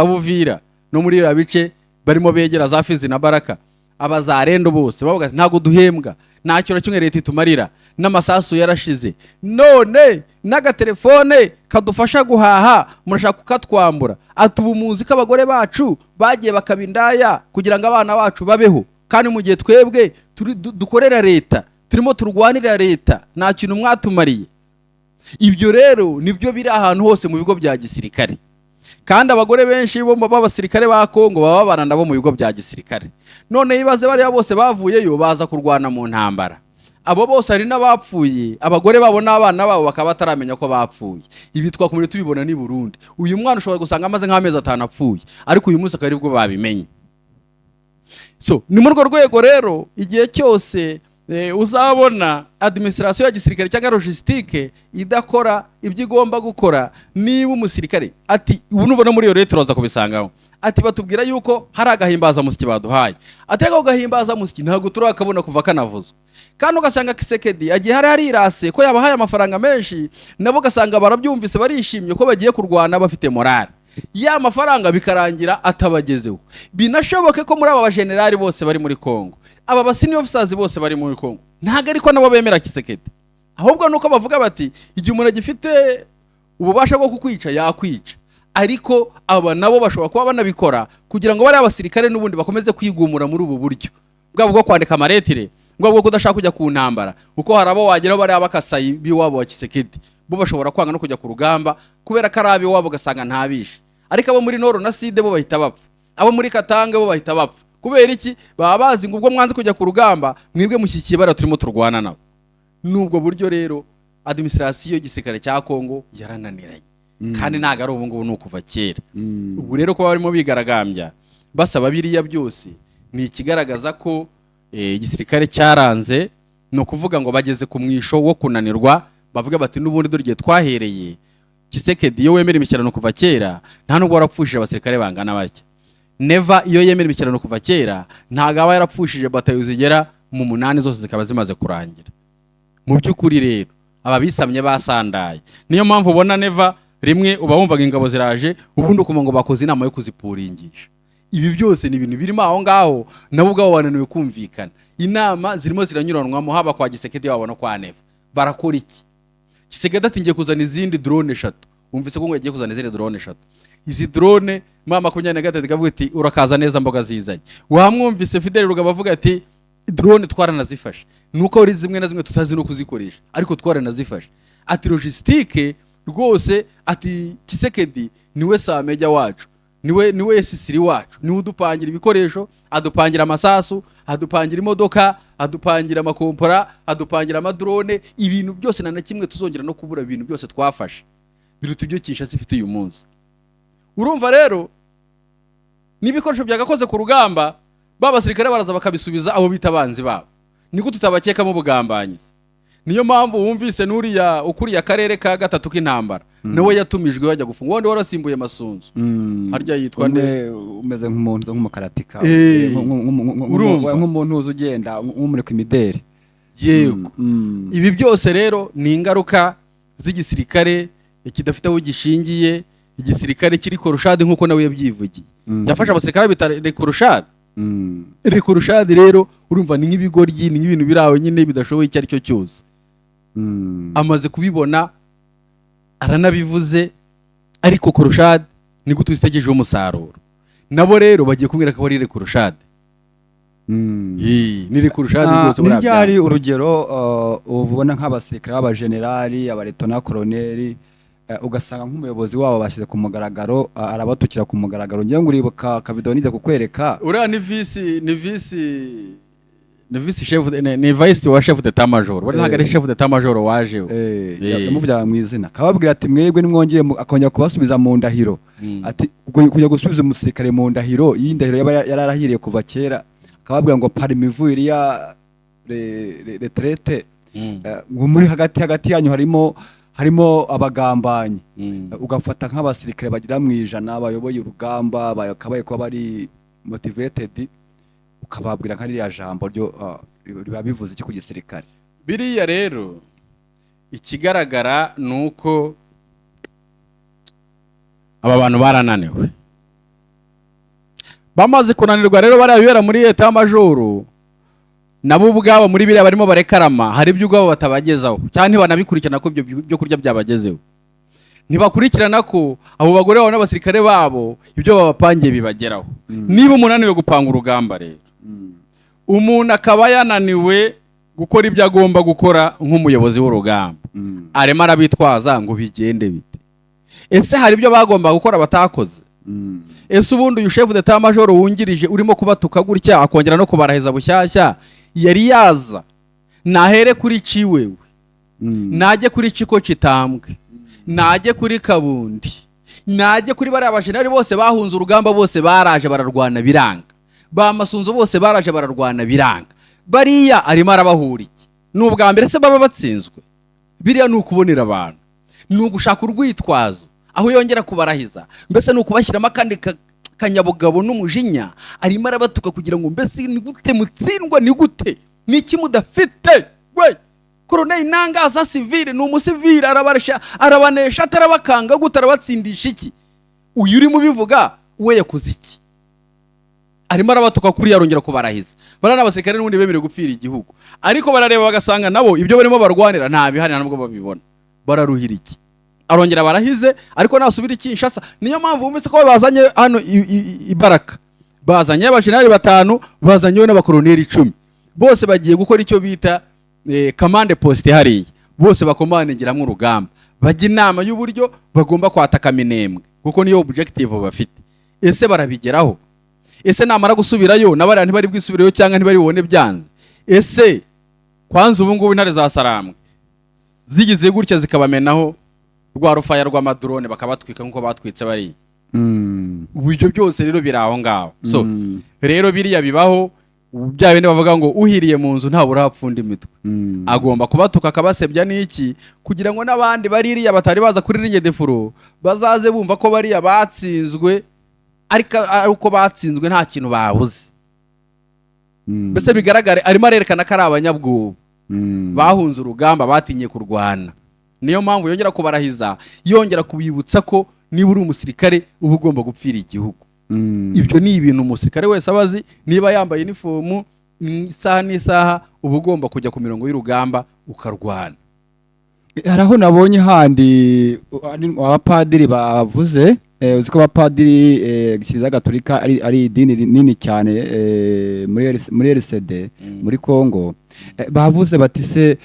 Buvira no muri iriya bice barimo begera za Fizi na Baraka. Abazarendo bose bavuga ntago duhembwa, nta kintu kimwe leta itumarira, n'amasasu yarashize, none n'agatelefone kadufasha guhaha murashaka kukatwambura. Atubumuzi ko abagore bacu bagiye bakabindaya kugira ngo abana bacu babeho, kandi mu gihe twebwe dukorera leta, turimo turwanira leta, nta kintu mwatumariye. Ibyo rero nibyo biri ahantu hose mu bigo bya gisirikare, kandi abagore benshi bo b'abasirikare ba Kongo baba babana nabo mu bigo bya gisirikare. None ibaze bariya bose bavuyeyo baza kurwana mu ntambara, abo bose hari n'abapfuye, abagore babo n'abana babo bakaba bataramenya ko bapfuye. Ibi twakomeje tubibona ni Burundi. Uyu mwana ushobora gusanga amaze nk'amezi 5 apfuye, ariko uyu munsi akari bwo babimenye. So ni muri urwo rwego rero igihe cyose uzabona administration ya gisirikare cyangwa logistique idakora ibyo igomba gukora, niba umusirikare ati ubu nubona muri iyo leta roza kubisangaho ati batubwira yuko hari agahimbaza musiki baduhaye, ati rego gahimbaza musiki ntago turakabona kuva kanavuzwe, kandi ugasanga Kisekedi agiye hari irase ko yabahaye amafaranga menshi, nabo gasanga barabyumvise barishimye ko bagiye kurwana bafite morale, ya mafaranga bikarangira atabagezeho. Binashoboke ko muri aba bagenerali bose bari muri Kongo, aba basini officers bose bari muri Kongo, ntago ariko nabo bemera Kisekedi, ahubwo nuko bavuga bati igihe umuntu agifite ububasha bwo kukwica yakwica, ariko aba nabo bashobora kuba banabikora kugira ngo bari abasirikare n'ubundi bakomeze kwigumura muri ubu buryo bwabo bwo kwandika amaretire, bwabo bwo kudashaka kujya ku ntambara, uko harabo wagera bari abakasayi biwabo wa Kisekedi bo bashobora kwanga no kujya ku rugamba kubera karabi wabo gasanga ntabishe. Ariko abo muri Noro na Side bo bahita bapfa, abo muri Katanga bo bahita bapfa. Kubera iki? Baba bazi ngo ubwo mwanze kujya ku rugamba mwibwe mushyikiye bara turimo turwana nabo. Nubwo buryo rero administration y'igisirikare cya Kongo yarananiranye, kandi ntago ari ubu ngubu nukuva kera. Ubu rero ko barimo bigaragambya basaba biriya byose ni ikigaragaza ko igisirikare cyaranze, no kuvuga ngo bageze ku mwisho wo kunanirwa, bavuga bati n'ubundi dore igihe twahereye Kisekedi iyo wemera imishyirano kuva kera nta nubwo warapfushije abasirikare bangana batya. Never iyo yemera imishyirano kuva kera ntago aba yarapfushije batayo zigera mu 8 zose zikaba zimaze kurangira. Mu by'ukuri rero aba bisamye basandaye, niyo mpamvu ubona Never rimwe uba wumvaga ingabo ziraje ubundi ukuma ngo bakoze inama yo kuzipuringisha. Ibi byose ni ibintu birimo aho ngaho, nabo ubwabo bananiwe kumvikana. Inama zirimo ziranyuranwamo haba kwa Kisekedi wabo no kwa Never. Barakora iki? Kisekedi ati ngiye kuzana izindi drone 3. Umvise ko ngo yagiye kuzana izindi drone 3. Izi drone mama 23 kavuga ati urakaza neza mboga zizanye. Wamwumvise Fidel Rugaba avuga ati drone twaranazifashe. Nuko ari zimwe na zimwe tutazi no kuzikoresha, ariko twaranazifashe. Ati logistique rwose, ati Kisekedi niwe Sameja wacu, niwe Sisiri wacu, niwe udupangira ibikoresho, adupangira amasasu, adupangira imodoka, adupangira amakompora, adupangira amadrone, ibintu byose na kimwe tuzongera no kubura ibintu byose twafashe biruta ibyo Kinshasa ifite uyu munsi. Urumva rero n'ibikoresho byagakoze ku rugamba babasirikare baraza bakabisubiza abo bitabanzi babo, niko tutabakeka mu bugambanyizi. Niyo mpamvu wumvise nuriya ukuriye akarere ka 3 k'intambara nawe yatumijwe bajya gufunga, wandi warasimbuye Masunzu harya yitwa nde, umeze nk'umuntu nk'umukaratika, nk'umuntu uzugenda nk'umureka imideri. Yego. Ibi byose rero ni ingaruka z'igisirikare kidafite aho gishingiye, igisirikare kiri korushade nk'uko nawe yabyivugiye. Yafashe abasirikare bita rekorushade. Rekorushade rero urumva ni nk'ibigoryi, ni nk'ibintu biri aho nyine bidashoboye icyo ari cyo cyose. Amaze kubibona aranabivuze, ariko korushade ni gute zitegejeho umusaruro. Nabo rero bagiye kumwira ko ari rekorushade. Ni rekorushade rwose. Ni ryari urugero ubona nk'abasirikare b'abajenerali, abaletona koloneli, ugasanga nk'umuyobozi wabo bashyize ku mugaragaro, arabatukira ku mugaragaro. Ngiye nguribuka kabido nize kukwereka, uriya ni vice chef, ni vice wa chef d'état major. Bari ntago ari chef d'état major waje. Yamuvuga mu izina, kababwira ati mwebwe nimwongeye akongera kubasubiza mu ndahiro. Ati kujya gusubiza umusirikare mu ndahiro, iyi ndahiro yararahiriye kuva kera. Kababwira ngo parimivu iriya retraite, ngo muri hagati yanyu harimo abagambanyi. Ugafata nk'abasirikare bagira mu 100 bayoboye urugamba, bakabaye ko bari motivated, ukababwira nka ririya jambo ryo riba bivuze iki ku gisirikare. Biriya rero ikigaragara nuko aba bantu barananiwe, bamaze kunanirwa rero barabibera muri leta majoro. Nabo ubwabo muri biriya barimo barekarama, hari ibyo ubwabo batabagezaho cyane, banabikurikirana ko ibyo kurya byabagezeho. Ntibakurikirana ko abo bagore babo n'abasirikare babo ibyo babapangiye bibageraho. Niba umunaniwe gupanga urugamba rero, umuntu akaba yananiwe gukora ibyo agomba gukora nk'umuyobozi w'urugamba, arema arabitwaza ngo bigende bite. Ese hari ibyo bagomba gukora batakoze? Ese ubundi uyu chef d'état major wungirije urimo kubatuka gutya akongera no kubaraheza bushyashya, yari yaza nahere kuri ciwewe, najye kuri ciko kitambwe, najye kuri Kabundi, najye kuri bari abajenerali bose bahunze urugamba, bose baraje bararwana biranga, ba Masunzu bose baraje bararwana biranga, bariya arimo arabahura iki? N'ubwa mbere se baba batsinzwe? Biriya ni ukubonera abantu, ni ugushaka urwitwazo aho yongera kubarahiza, mbese ni ukubashyiramo kandi kanyabugabo n'umujinya. Arimo arabatuka kugira ngo mbese ni gute mutsindwa, ni gute, ni iki mudafite? We Colonel Nangaza civile, ni umusivile, arabanesha atarabakanga gute, arabatsindisha iki? Uyu uri mubivuga we yakoze iki? Arimo arabatuka kuri yarongera kubarahiza. Barana abasirikare n'ubundi bemerewe gupfira igihugu, ariko barareba bagasanga nabo ibyo barimo barwanira nta bihari, ntabwo babibona. Bararuhira iki? Arongera barahize, ariko nasubira Kinshasa. Niyo mpamvu bumvise ko bazanye hano ibaraka, bazanye abajenerali 5, bazanye n'abakoloneli 10, bose bagiye gukora icyo bita commande poste hariya. Bose bakomanengeramo urugamba, bajya inama y'uburyo bagomba kwataka Minembwe, kuko niyo objective bafite. Ese barabigeraho? Ese namara gusubirayo nabari ntibari bwisubireyo cyangwa ntibari bibone byanze? Ese kwanza ubu ngubu intare za Saramwe zigize gutya zikabamenaho rwa rufaya rw'amadrone bakabatwika nkuko batwitse bari. Ubyo byose rero biraho ngaho. So rero biriya bibaho, bya bene bavuga ngo uhiriye mu nzu nta burapfunda imitwe. Agomba kubatuka akabasebya n'iki, kugira ngo n'abandi baririya batari baza kuri ringe defuro bazaze bumva ko bariya batsinzwe, ariko batsinzwe nta kintu babuze. Mbese bigaragare arimo arerekana ko ari abanyabwoba, bahunze urugamba, batinye kurwana. Niyo mpamvu yongera kubarahiza, yongera kubibutsa ko niba uri umusirikare uba ugomba gupfira igihugu. Ibyo ni ibintu umusirikare wese abazi, niba yambaye uniform isaha n'isaha uba ugomba kujya ku mirongo y'urugamba ukarwana. Hari aho nabonye handi abapadiri bavuze, uziko abapadiri Kiliziya Gatolika ari idini nini cyane muri RCD muri Kongo, bavuze bati se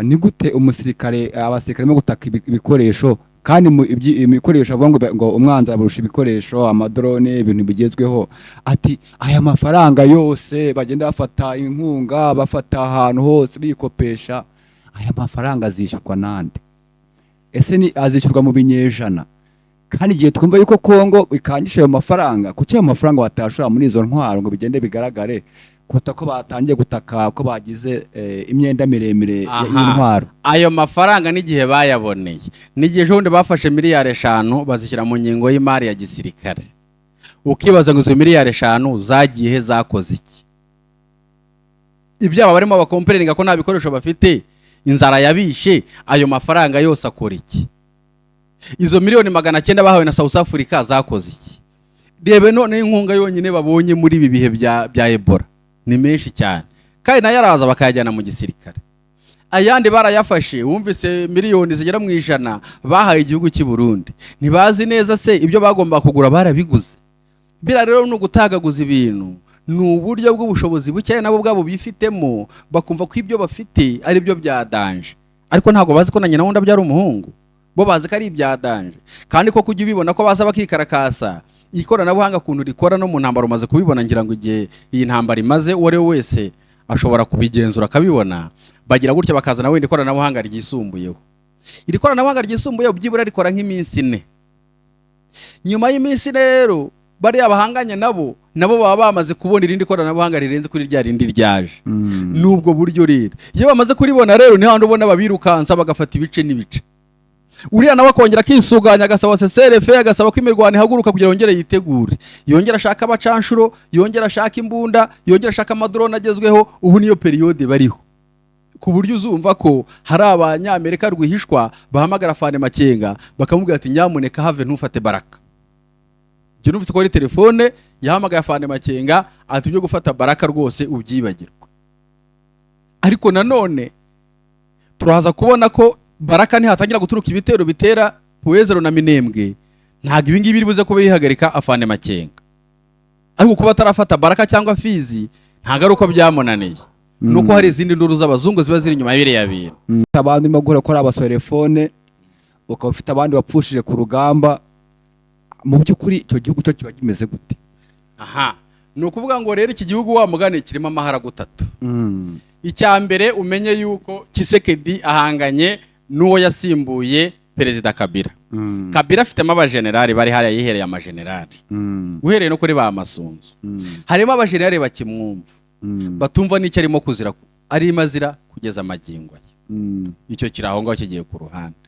ni gute umusirikare, abasirikare mo gutaka ibikoresho, kandi ibikoresho avuga ngo umwanzi aburusha ibikoresho, amadrone, ibintu bigezweho. Ati aya mafaranga yose bagenda bafata inkunga, bafata ahantu hose bikopesha, aya mafaranga azishyurwa nande? Ese ni azishyurwa mu binyejana? Kandi igihe twumva yuko Kongo ikangisha ayo mafaranga, kuki ayo mafaranga batashora muri izo ntwaro ngo bigende bigaragare, kuta ko batangiye gutaka ko bagize imyenda miremire y'intwaro? Ayo mafaranga n'igihe bayaboneye, n'igihe jonde bafashe miliyari 5 bazishyira mu ngingo y'imari ya gisirikare. Ukibaza ngo izo miliyari 5 zagiye he, zakoze iki? Ibyaba barimo bakomplaininga ko nta bikoresho bafite, inzara yabishe, ayo mafaranga yose akora iki? izo miliyoni 900 bahawe na South Africa zakoze iki? Rebe none inkunga yonyine babonye muri ibi bihe bya Ebola ni menshi cyane, kandi nayo araza bakayajyana mu gisirikare. Ayandi barayafashe, wumvise miliyoni zigera mu 100 bahaye igihugu cy'i Burundi. Ntibazi neza se ibyo bagomba kugura barabiguze. Bira rero no gutagaguza ibintu ni uburyo bw'ubushobozi bucyaye nabo bwabo bifitemo, bakumva ko ibyo bafite ari byo byadanje, ariko ntago bazi ko na nyina wundi abyara umuhungu. Bo bazi ko ari ibyadanje, kandi ko kujya ubibona ko baza bakikarakasa ikoranabuhanga kuntu rikora no mu ntambaro maze kubibona. Ngira ngo igihe iyi ntambara imaze uwo wese ashobora kubigenzura akabibona. Bagira gutya bakazana wenda ikoranabuhanga ryisumbuyeho. Iri koranabuhanga ryisumbuyeho byibura rikora nk'iminsi 4. Nyuma y'iminsi rero bari abahanganye nabo baba bamaze kubona irindi koranabuhanga rirenze kuri rya rindi ryaje. Nubwo buryo rero iyo bamaze kuribona rero ni handi ubona babirukansa bagafata ibice n'ibice. Uriya nawe akongera kisuganya agasaba CCRF, agasaba ko imirwano ihaguruka kugira yongere yitegure, yongera ashaka abacanshuro, yongera ashaka imbunda, yongera ashaka amadrone agezweho. Ubu niyo periode bariho, ku buryo uzumva ko hari abanyamerika rwihishwa bahamagara Fane Makenga bakamubwira ati nyamuneka have ntufate Baraka. Njye numvise ko ari telefone yahamagaye Fane Makenga ati byo gufata Baraka rwose ubyibagirwa. Ariko nanone turaza kubona ko Baraka nihatangira guturuka ibitero bitera Puezero na Minembwe, ntago ibi ngibi biribuze kuba yihagarika Fane Makenga. Ariko kuba atarafata Baraka cyangwa Fizi ntago ari uko byamunaniye, nuko hari izindi nduru z'abazungu ziba ziri inyuma y'ibire yabintu. Abandi magura ko abasorefone ukaba ufite abandi bapfushije ku rugamba. Mu by'ukuri icyo gihugu cyo kiba kimeze gute? Aha, ni ukuvuga ngo rero iki gihugu wa mugane kirimo amahara gutatu. Icya mbere umenye yuko Tshisekedi ahanganye n'uwo yasimbuye Perezida Kabila. Kabila afitemo abajenerali bari hariya yihereye amajenerali. Uhereye no kuri ba Masunzu. Harimo abajenerali bakimwumva, batumva n'icyo arimo kuzira, ari mazira kugeza amagingo ye. Icyo kiraho ngaho kigiye ku ruhande.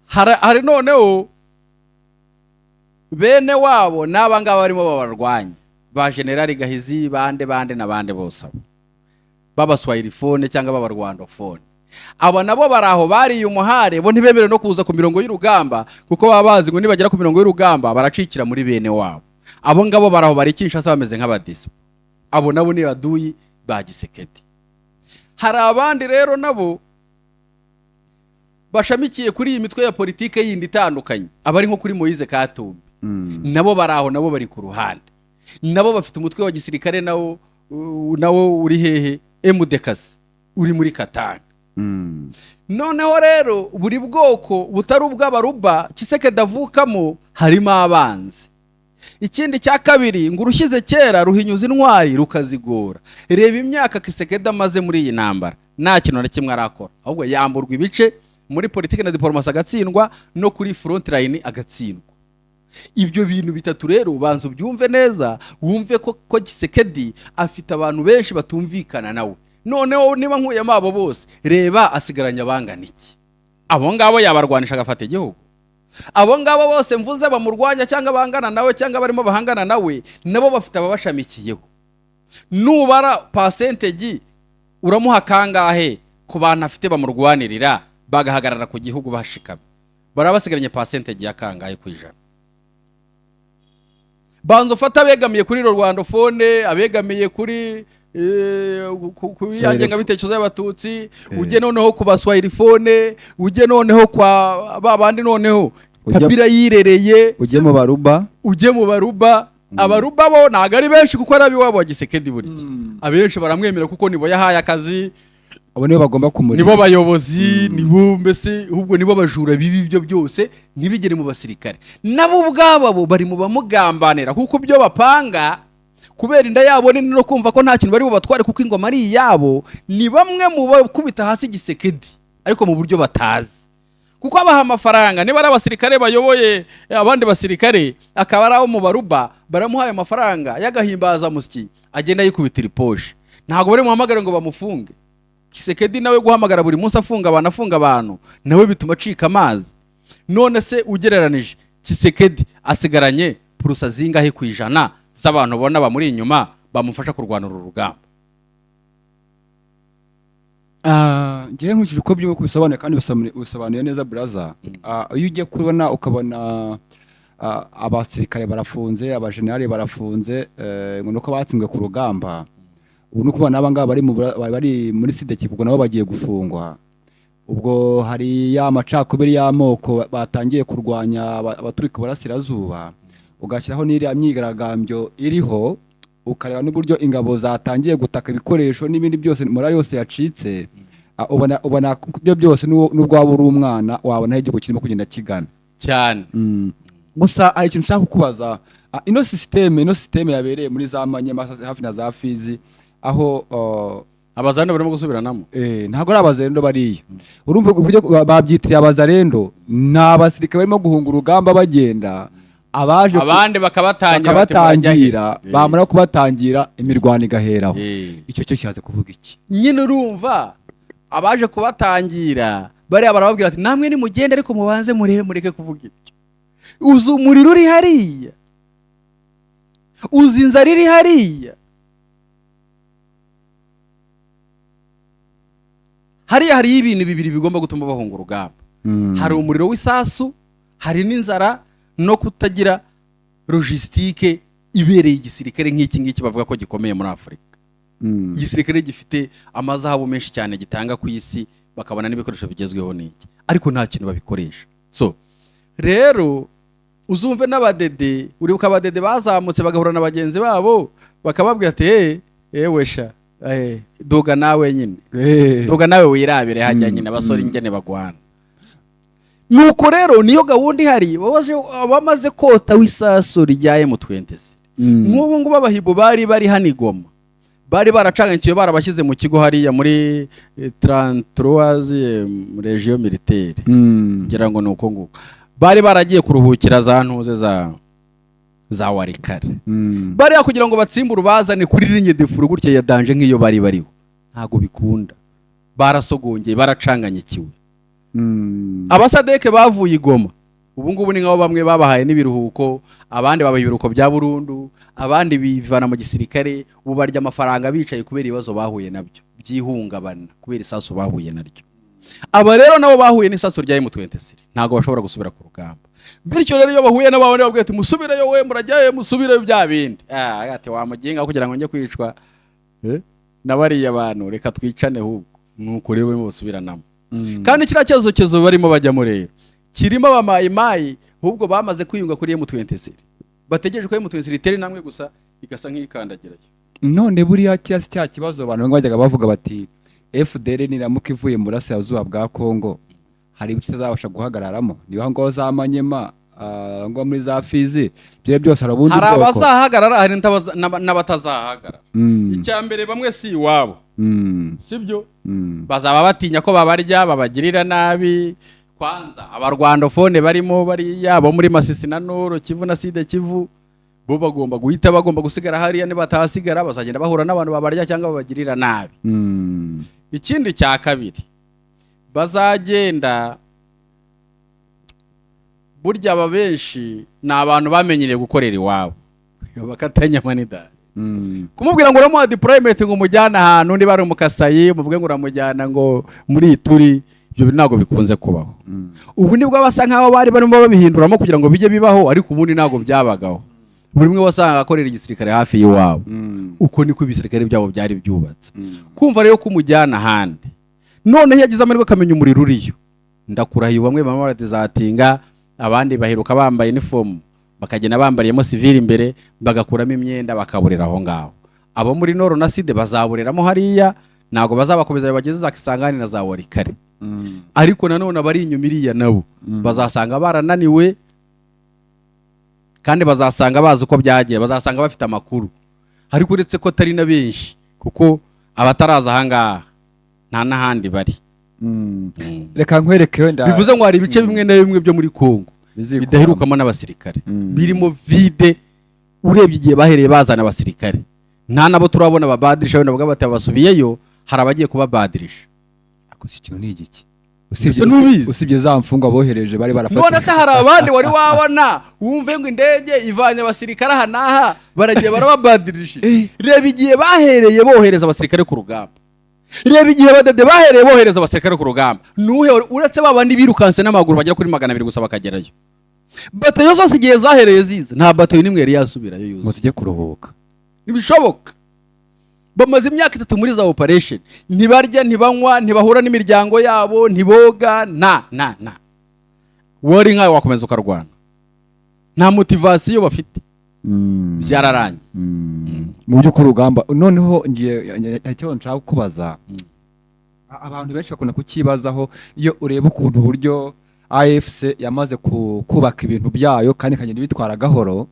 Hari noneho bene wabo n'abangaba barimo babarwanya, ba Generali Gahizi bande n'abande bose abo b'abaswahilifone cyangwa b'abarwandofone. Abo nabo baraho bari umuhare, bo ntibemere no kuza ku mirongo y'urugamba, kuko baba bazi ngo nibagera ku mirongo y'urugamba baracikira muri bene wabo. Abo ngabo baraho bari Kinshasa bameze nk'abadisi. Abo nabo ni baduyi ba Tshisekedi. Hari abandi rero nabo bashamikiye kuri iyi mitwe ya politike yindi itandukanye, abari nko kuri Moise Katumbi. Nabo baraho, nabo bari ku ruhande, nabo bafite umutwe wa gisirikare nawo uri hehe, MDKS uri muri Katanga. Noneho rero buri bwoko butari ubw'abaruba Tshisekedi avukamo harimo abanzi. Ikindi cya kabiri ngo urushyize kera ruhinyuza intwari rukazigora. Reba imyaka Tshisekedi amaze muri iyi ntambara, nta kintu na kimwe arakora, ahubwo yamburwa ibice muri politiki na diplomasi agatsindwa, no kuri front line agatsindwa. Ibyo bintu bitatu rero ubanza ubyumve neza, wumve ko Tshisekedi afite abantu benshi batumvikana nawe. Noneho niba nkuyemo abo bose, reba asigaranye abangana iki? Abo ngabo yabarwanisha agafata igihugu? Abo ngabo bose mvuze bamurwanya cyangwa bangana nawe cyangwa barimo bahangana nawe, nabo bafite ababashamikiyeho. Nubara percentage uramuha kangahe ku bantu afite bamurwanirira bagahagarara ku gihugu bashikama? Barabasigaranye percentage ya kangahe ku ijana? Banzo fata abegamiye kuri Rwandofone, abegamiye kuri yangenga bitekerezo y'abatutsi, ujye noneho ku baswahilifone, ujye noneho kwa babandi, noneho Kabila yirereye, ujye mu baruba. Abaruba bo ntago ari benshi kuko ari abiwabo wa Tshisekedi burya. Abenshi baramwemera kuko nibo yahaye akazi, abo nibo bagomba kumurira, nibo bayobozi, nibo mbese ahubwo nibo bajura bibi byo byose ntibigere mu basirikare. Nabo ubwabo bari mu bamugambanira kuko byo bapanga kubera inda yabo nini no kumva ko nta kintu bari bubatware kuko ingoma ari iyabo. Ni bamwe mu bakubita hasi Tshisekedi ariko mu buryo batazi, kuko abaha amafaranga. Niba ari abasirikare bayoboye abandi basirikare, akaba ari abo mu baruba, baramuhaye amafaranga y'agahimbaza musyi, agenda yikubitira iposhe. Ntago bari muhamagara ngo bamufunge. Tshisekedi nawe guhamagara buri munsi afunga abantu nawe bituma acika amazi. None se ugereranije Tshisekedi asigaranye purusa zingahe ku ijana z'abantu bona bamuri inyuma bamufasha kurwana uru rugamba? ngewe nkurikije uko by'uko bisobanuye kandi bisobanuye neza brother. Iyo ugiye kubona ukabona abasirikare barafunze, abajenerali barafunze, ngo nuko batsinzwe ku rugamba, ubu nuko abana ngaba bari muri Sidekivu ubwo nabo bagiye gufungwa. Ubwo hari ya macakubiri y'amoko batangiye kurwanya abaturika burasirazuba, ugashyiraho n'iriya myigaragambyo iriho, ukareba n'uburyo ingabo zatangiye gutaka ibikoresho n'ibindi byose mura yose yacitse. Ubona byo byose n'ubwo waba uri umwana wabona igihugu kirimo kugenda kigana cyane. Gusa ari ikintu ushaka kukubaza, ino systeme yabereye muri za Manyema hafi na za Fizi, aho abazarendo barimo gusubiranamo, ntabwo ari abazarendo bariya. Urumva uburyo babyitiriye abazarendo, ni abasirikare barimo guhunga urugamba bagenda, abandi bakabatangira, bamara kubatangira imirwano igaheraho. Icyo cyo cyaze kuvuga iki? Nyine urumva abaje kubatangira bariya barababwira ati namwe ni mugende ariko mubanze mureke kuvuga ibyo. Uzi umuriro uri hariya, uzi inzara iri hariya. Hariya hariyo ibintu bibiri bigomba gutuma bahunga urugamba. Hari umuriro w'isasu, hari n'inzara no kutagira logistique ibereye igisirikare nk'iki ngiki bavuga ko gikomeye muri Afurika. Igisirikare gifite amazahabu menshi cyane gitanga ku isi, bakabona n'ibikoresho bigezweho n'iki, ariko nta kintu babikoresha. So rero uzumve n'abadede, uribuka abadede bazamutse bagahura na bagenzi babo bakababwira ati ewe sha doga nawe nyine, doga nawe wirabire hajya nyine abasore ingene bagwana. Nuko rero niyo gahunda ihari, bamaze kota w'isaso rya M23. Nk'ubu ngubu abahibo bari hano i Goma, bari baracanganyikiye barabashyize mu kigo hariya muri 33 region militaire, ngira ngo nuko nguko bari baragiye kuruhukira za ntuze za Warikare. Bari kugira ngo batsimbure bazane kuri ligne de furu gutya ya danger nk'iyo bari bariho, ntago bikunda, barasogongeye baracanganyikiwe. Abasadeke bavuye i Goma ubu ngubu ni nk'abo bamwe babahaye n'ibiruhuko, abandi babaha ibiruhuko bya burundu, abandi bivana mu gisirikare, ubu barya amafaranga bicaye kubera ibibazo bahuye nabyo byihungabana kubera isasu bahuye naryo. Aba rero nabo bahuye n'isasu rya M23 ntago bashobora gusubira ku rugamba. Bityo rero iyo bahuye n'abandi babwiye ati musubireyo, we murajyaye musubireyo bya bindi, ati wamuginga kugira ngo njye kwicwa nabariye abantu, reka twicane hubwo. Nuko rero basubiranamo. Kandi kira cyazo barimo bajyamo rero kirimo abamayimayi, ahubwo bamaze kwiyunga kuri M23, bategereje ko M23 iteri namwe gusa igasa nk'ikandagirayo. None buriya cya kibazo abantu bajyaga bavuga bati FDL niramuka ivuye mu burasirazuba bwa Kongo hari ibice zabasha guhagararamo, niho ngo za Manyema ngo muri za Fizi byo byose harabundi bwoko, hari abazahagarara hari n'abatazahagarara. Icyambere bamwe si iwabo, sibyo, bazaba batinya ko babarya babagirira nabi. Kwanza abarwandofone barimo bari yabo muri Masisi na Noro, Kivu na Side Kivu, bo bagomba gusigara hariya, ne batahasigara bazagenda bahura n'abantu babarya cyangwa babagirira nabi. Ikindi cya kabiri, bazagenda burya ababenshi ni abantu bamenyereye gukorera iwabo, bakatanya manida kumubwira ngo uramuha deployment ngo mujyana ahantu ndi bari mu Kasayi, muvuge ngo uramujyana ngo muri Ituri, ibyo ntago bikunze kubaho. Ubu nibwo basa nkaho bari barimo babihinduramo kugira ngo bijye bibaho, ariko ubundi ntago byabagaho. Buri umwe wasanga akorera igisirikare hafi y'iwabo, uko niko ibisirikare byabo byari byubatse. Kumva rero kumujyana ahandi, none yagize amahirwe akamenya umuriro uriyo, ndakurahiye bamwe bamwe baradezatinga, abandi baheruka bambaye uniform bakagenda bambariyemo civil imbere, bagakuramo imyenda bakaburira aho ngaho. Abo muri Noro na Side bazabureramo hariya, ntago bazabakomeza bageze za Kisangani na za Warikare. Ariko nanone abari inyuma iriya nabo bazasanga barananiwe, kandi bazasanga bazi uko byagiye, bazasanga bafite amakuru, ariko uretse ko atari na benshi, kuko abataraza ahangaha nta n'ahandi bari. Reka nkwereke wenda bivuze ngo hari ibice bimwe na bimwe byo muri Kongo bidaherukamo n'abasirikare, birimo vide. Urebye igihe bahereye bazana abasirikare, nta nabo turabona babadirisha, wenda bavuga bati basubiyeyo, hari abagiye kuba badirisha. Akusi ikintu ni igiki? Usibye za mfungwa bohereje bari barafata. None se hari abandi wari wabona wumve ngo indege ivanye abasirikare aha naha baragiye barababadirisha? Reba igihe bahereye bohereza abasirikare ku rugamba, reba igihe abadede bahereye bohereza abasirikare ku rugamba nuhe uretse babandi birukanse n'amaguru bagera kuri 200 gusa bakagerayo. Batayo zose igihe zahereye ziza nta batayo nimwe yari yasubirayo yuzuye. Mutijye kuruhuka. Ntibishoboka. Bamaze imyaka 3 muri za operation, ntibarya ntibanywa ntibahura n'imiryango yabo ntiboga na wari nkawe wakomeza ukarwana, nta motivation bafite. Byararangiye. Mu by'ukuri urugamba noneho ngiye icyo nshaka kubaza, abantu benshi bakunda kukibazaho iyo ureba ukuntu uburyo AFC yamaze kubaka ibintu byayo kandi kagenda bitwara gahoro.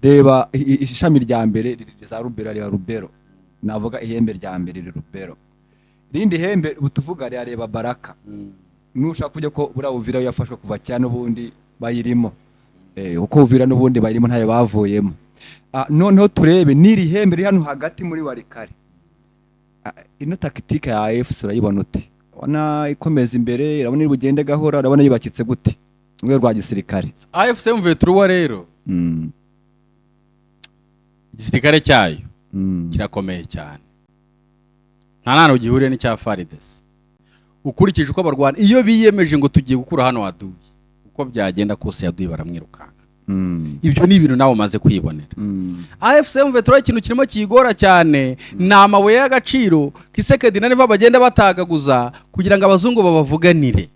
Reba ishami rya mbere za Rubero, navuga ihembe rya mbere Rubero, rindi hembe butuvuga reba Baraka. Nushaka kujya ko bura Uvira yafashwe kuva cyane ubundi bayirimo, uko Uvira n'ubundi bayirimo ntayo bavuyemo. Noneho turebe niri hembe ri hano hagati muri Warikare. Ino tactique ya AFC urayibona ute? Wana ikomeza imbere, irabona ibugende gahora, urabona yibakitse gute rwe rwa gisirikare? AFC M23 rero igisirikare cyayo kirakomeye cyane, nta nano gihuriye n'icya FARDC. Ukurikije uko barwana iyo biyemeje ngo tugiye gukura hano waduye, uko byagenda kose yaduye baramwirukana. Ibyo ni ibintu nawe maze kwibonera. AFC M23 ikintu kirimo kigora cyane n'amabuye y'agaciro Kisekedi na Neva bagenda batagaguza kugira ngo abazungu babavuganire.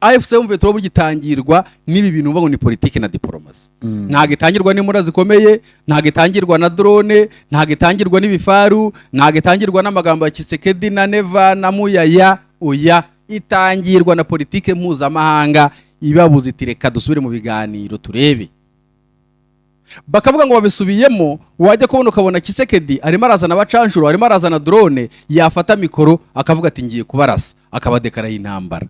AFC M23 bugitangirwa n'ibi bintu ngo ni politique na diplomasi. Nta gitangirwa n'imura zikomeye, nta gitangirwa na drone, nta gitangirwa n'ibifaru, nta gitangirwa n'amagambo ya Kisekedi na Neva na Muyaya. Oya, itangirwa na politique mpuzamahanga ibabuze itireka dusubire mu biganiro turebe. Bakavuga ngo babisubiyemo, wajya kubona ukabona Kisekedi arimo arazana abacanshuro, arimo arazana drone, yafata mikoro akavuga ati ngiye kubarasa, akabadekara y'intambara.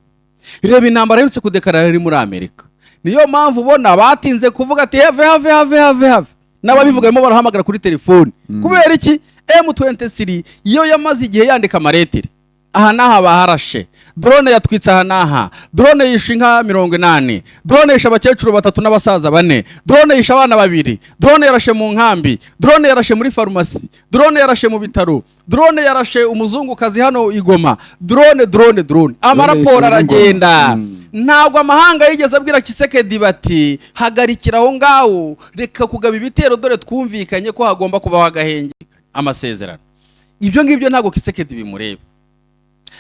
Reba intambara yerutse kudekarara ari muri Amerika. Niyo mpamvu ubona batinze kuvuga ati have n'ababivugamo barahamagara kuri telefone. Kubera iki? M23 iyo yamaze igihe yandika amaretire, aha naha baharashe, drone yatwitse aha naha, drone yishe inka 80, drone yishe abakecuru 3 n'abasaza 4, drone yishe abana 2, drone yarashe mu nkambi, drone yarashe muri farumasi, drone yarashe mu bitaro, drone yarashe umuzungu kazi hano Igoma, drone amaraporo aragenda. Ntabwo amahanga yigeze abwira Kisekedi bati hagarikira aho ngaho, reka kugaba ibitero dore twumvikanye ko hagomba kubaho agahenge amasezerano. Ibyo ngibyo ntabwo Kisekedi bimureba.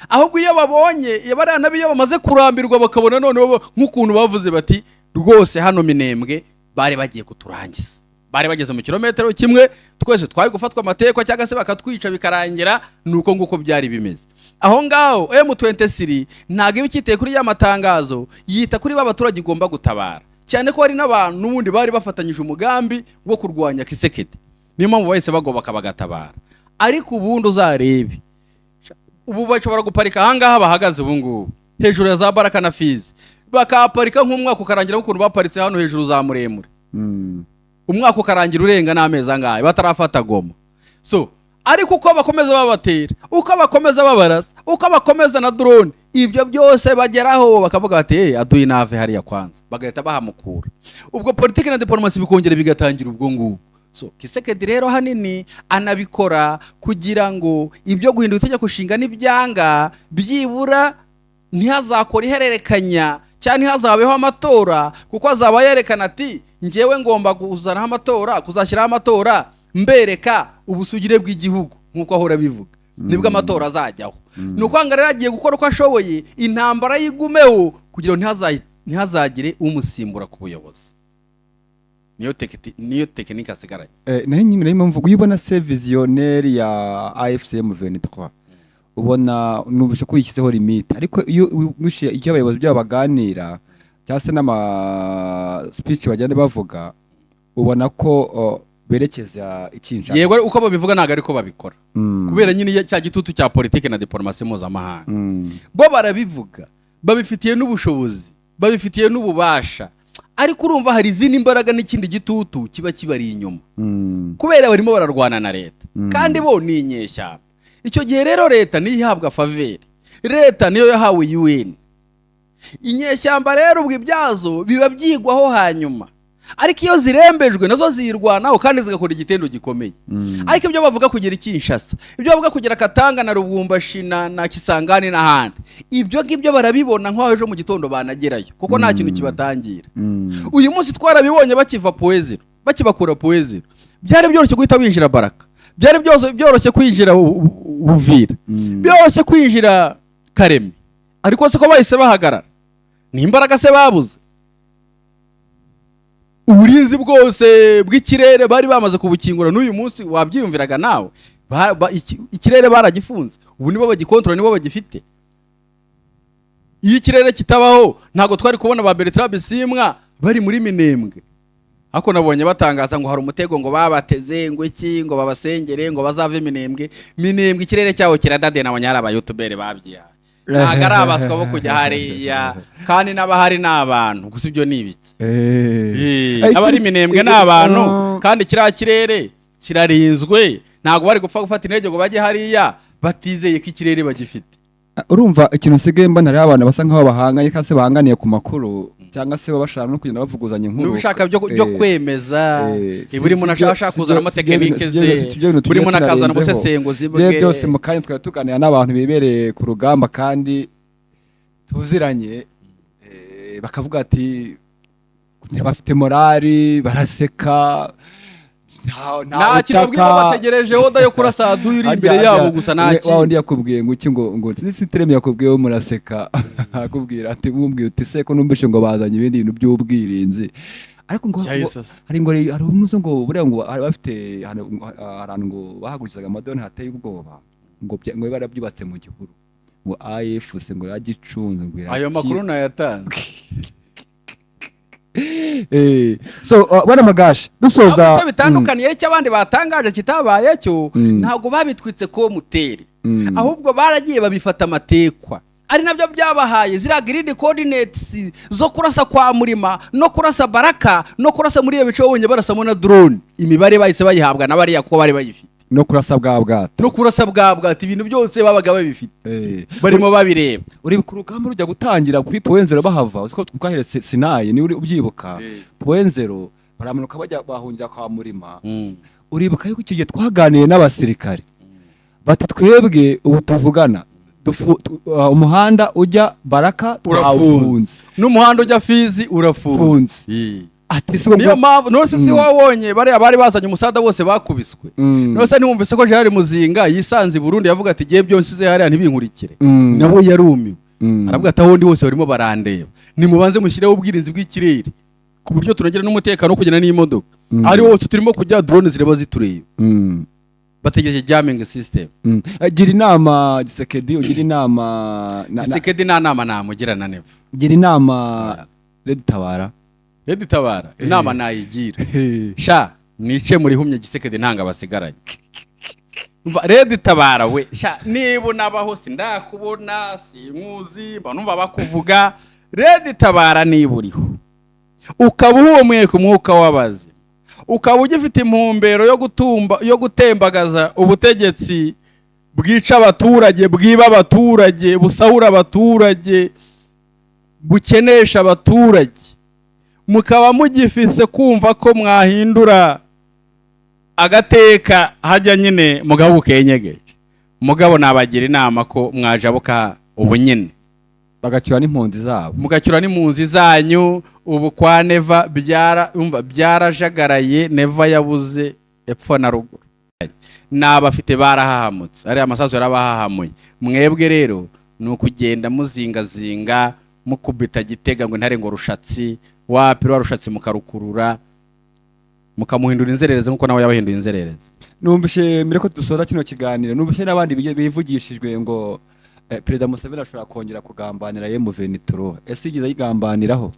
Ahubwo iyo babonye yabarana biyo bamaze kurambirwa bakabona noneho nk'ukuntu bavuze bati rwose hano Minembwe bari bagiye kuturangiza, bari bageze mu kilometero kimwe, twese twari gufatwa amateko cyangwa se bakatwica bikarangira, nuko nguko byari bimeze. Aho ngaho M23 ntago ibikiteye kuri ya matangazo, yita kuri babaturage igomba gutabara, cyane ko hari n'abantu n'ubundi bari bafatanyije umugambi wo kurwanya Kisekedi, niyo mpamvu bahise bagoboka bagatabara. Ariko ubundi uzarebe ubu bashobora guparika ahangaha bahagaze ubu ngubu hejuru ya za Baraka na Fizi, bakaparika nk'umwaka ukarangira nk'ukuntu baparitse hano hejuru za Muremure. Umwaka ukarangira urenga n'amezi angahe batarafata Goma. So ariko uko bakomeza babatera, uko bakomeza babarasa, uko bakomeza na drone, ibyo byose bageraho bakavuga bati aduye nave hariya kwanza, bagahita bahamukura. Ubwo politique na diplomasi bikongera bigatangira ubwo ngubu. So Kisekedi rero hanini anabikora kugira ngo ibyo guhindura itegeko nshinga n'ibyanga byibura ntihazakora ihererekanya cyane ntihazabeho amatora, kuko azaba yerekana ati ngewe ngomba kuzanaho amatora, kuzashyiraho amatora mbereka ubusugire bw'igihugu nk'uko ahora bivuga, nibwo amatora azajyaho. Nuko rero agiye gukora uko ashoboye intambara yigumeho kugira ngo ntihazagire umusimbura ku buyobozi. Niyo tekinike asigaranye. Naho nyine mvuga uyibona se visionnaire ya AFC M23, ubona nubisho kuyishyizeho limite, ariko iyo wishe icyo abayobozi byabo baganira cyase n'ama speech bagenda bavuga, ubona ko berekeza ikinjira. Yego uko babivuga naga ariko babikora. Kubera nyine cya gitutu cya politique na diplomasi mpuzamahanga. Bo barabivuga, babifitiye n'ubushobozi, babifitiye n'ububasha. Ariko urumva hari izindi imbaraga n'ikindi gitutu kiba kibari inyuma. Kubera barimo bararwana na leta. Kandi bo ni inyeshyamba. Icyo gihe rero leta niyo ihabwa faveur. Leta niyo yahawe UN. Inyeshyamba rero ubwo ibyazo biba byigwaho hanyuma. ariko iyo zirembejwe nazo zirwanaho kandi zigakora igitendo gikomeye. Ariko ibyo bavuga kugera Kinshasa, ibyo bavuga kugera Katanga na Lubumbashi na Kisangani n'ahandi, ibyo ngibyo barabibona nk'aho ejo mu gitondo banagerayo kuko nta kintu kibatangira. Uyu munsi twarabibonye bakiva Poezero, bakibakura Poezero, byari byoroshye guhita binjira Baraka, byari byoroshye kwinjira Uvira, byoroshye kwinjira Karemi, ariko se ko bahise bahagarara, ni imbaraga se babuze? Uburinzi bwose bw'ikirere bari bamaze kubukingura, n'uyu munsi wabyiyumviraga nawe ikirere baragifunze, ubu nibo bagikontrola, nibo bagifite. Iyo ikirere kitabaho ntago twari kubona ba Bertrand Bisimwa bari muri Minembwe. Hako nabonye batangaza ngo hari umutego ngo babateze ngo iki ngo babasengere ngo bazave Minembwe ikirere cyaho kiradade, nabonye hari aba YouTuber babyihaye. Ntago ari abaswa bo kujya hariya, kandi n'abahari n'abantu gusa ibyo ni ibiki. Abari Minembwe n'abantu, kandi kiriya kirere kirarinzwe, ntago bari gupfa gufata intege ngo bajye hariya batizeye ko ikirere bagifite. Urumva ikintu usigaye mbona ari abantu basa nk'aho bahanganye kandi se bahanganiye ku makuru, cyangwa se bashaka no kugenda bavuguzanya inkuru, n'ushaka byo kwemeza, buri muntu ashaka kuzanamo tekinike ze, buri muntu akazana ubusesenguzi bwe. Byose mu kanya twari tuganira n'abantu bibereye ku rugamba kandi tuziranye, bakavuga ati bafite morali, baraseka, nta kintu bategereje oda yo kurasa aduye uri imbere yabo gusa. Naki waho ndi yakubwiye ngo iki ngo sitireme yakubwiye wo muraseka, akubwira ati mumbwiye uti se ko numbishe ngo bazanye ibindi bintu by'ubwirinzi, ariko ngo hari umuzo ngo buriya ngo bafite ahantu ngo bahagurizaga amadoni hateye ubwoba, ngo barabyubatse mu gihuru, ngo AFC ngo yagicunze, ngo ayo makuru nayatanze. So bana Magashi dusoza bitandukaniye icyo abandi batangaje kitabaye cyo, ntago babitwitse ko muteri, ahubwo baragiye babifata amatekwa, ari nabyo byabahaye zira grid coordinates zo kurasa kwa Murima no kurasa Baraka no kurasa muri iyo bice babonye barasamo na drone, imibare bahise bayihabwa n'abari yako bari bayifite, no kurasa bwa bwato ibintu byose babaga babifite, barimo babireba. Uri ku rugamba rujya gutangira kuri Poenzero bahava, uko twahere Sinayi, ni uri ubyibuka Poenzero baramanuka bajya bahungira kwa Murima. Uribuka yuko ikigiye twaganiye n'abasirikare bati twebwe ubu tuvugana umuhanda ujya Baraka urafunze, n'umuhanda ujya Fizi urafunze. Niyo mpamvu nose si wabonye bari bazanye umusada bose bakubiswe, nose ntiwumvise ko Gerard Muzinga yisanze i Burundi yavuga ati giye byo nsize hariya ntibinkurikire, nabo yarumiwe, aravuga ati aho ndi hose barimo barandeba, nimubanze mushyireho ubwirinzi bw'ikirere ku buryo turagera n'umutekano kugena n'imodoka, ari hose turimo kujya drone zireba zitureba, bategereje jamming system. Gira inama Gisekedi, ugira inama Gisekedi nta nama namugira na Neva, gira inama Red Tabara, inama nayigira sha nice muri humye Gisekedi ntanga basigaranye. Red Tabara we sha niba nabaho sindakubona sinkuzi banumva bakuvuga. Red Tabara niba uriho ukaba uhumye ku mwuka w'abazi, ukaba ugifite impumbero yo gutembagaza ubutegetsi bwica abaturage, bwiba abaturage, busahura abaturage, bukenesha abaturage, mukaba mugifise kumva ko mwahindura agateka hajya nyine mugabo kenyegeje, mugabo nabagira inama ko mwajabuka ubu nyine bagacyura n'impunzi zabo, mugacyura n'impunzi zanyu. Ubu kwa Neva byarajagaraye, Neva yabuze epfo na ruguru, n'abafite barahahamutse, ari amasaso yarabahahamuye. Mwebwe rero ni ukugenda muzingazinga mukubita Gitega ngo intare ngo rushatsi wapira rushatsi mukarukurura mukamuhindura inzerereze nkuko nawe yabahinduye inzerereze. Numbishe mbere ko dusoza kino kiganiro, numbishe n'abandi bivugishijwe ngo Perezida Museveni ashobora kongera kugambanira M23, ese igize yigambaniraho?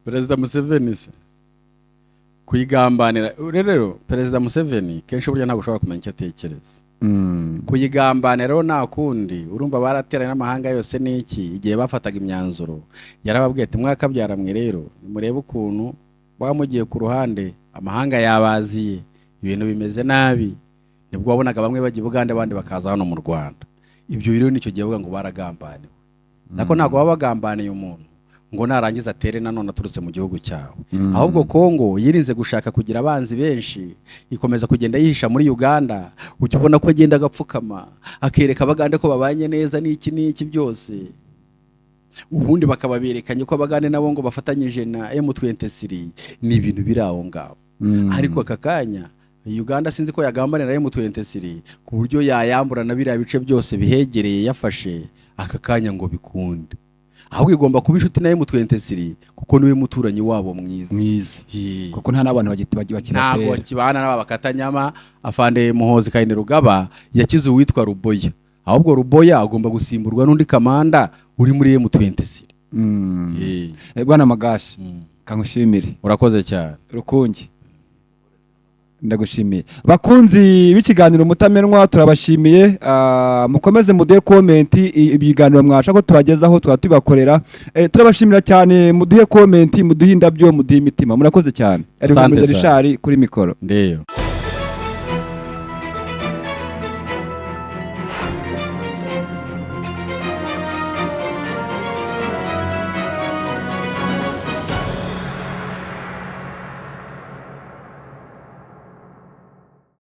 Perezida Museveni se kuyigambanira rero, Perezida Museveni kenshi burya ntabwo ushobora kumenya icyo atekereza. Kuyigambanira rero nta kundi, urumva barateranye n'amahanga yose n'iki, igihe bafataga imyanzuro yarababwiye ati mwakabyara mwe rero murebe ukuntu bamugiye ku ruhande, amahanga yabaziye ibintu bimeze nabi, nibwo wabonaga bamwe bagiye Bugande abandi bakaza hano mu Rwanda. Ibyo rero nicyo gihe bavuga ngo baragambaniwe, nako ntabwo baba bagambaniye umuntu ngo narangiza atere nanone aturutse mu gihugu cyawe. Ahubwo Kongo yirinze gushaka kugira abanzi benshi, ikomeza kugenda yihisha muri Uganda, ujya ubona ko agenda agapfukama akereka Abagande ko babanye neza n'iki byose, ubundi bakababerekanye ko Abagande nabo ngo bafatanyije na M23. Ni ibintu biri aho ngaho. Ariko aka kanya Uganda sinzi ko yagambanira na M23 ku buryo yayambura na biriya bice byose bihegereye yafashe aka kanya ngo bikunde. Ahubwo igomba kuba inshuti na M23 kuko niwe muturanyi wabo mwiza. Kuko nta nabantu bakibatera. Ntabwo bakibana n'aba bakatanyama. Afande Muhozi Kainerugaba yakize uwitwa Ruboya. Ahubwo Ruboya agomba gusimburwa n'undi kamanda uri muri M23. Bwana Magashi, kangushimire. Urakoze cyane. Rukungi, ndagushimiye. Bakunzi b'ikiganiro Mutamenwa turabashimiye, mukomeze muduhe comment ibiganiro mwasha ko tubagezaho tubakorera. Turabashimira cyane, muduhe comment, muduhe indabyo, muduhe imitima. Murakoze cyane. Ari Richard kuri mikoro. Ndeyo.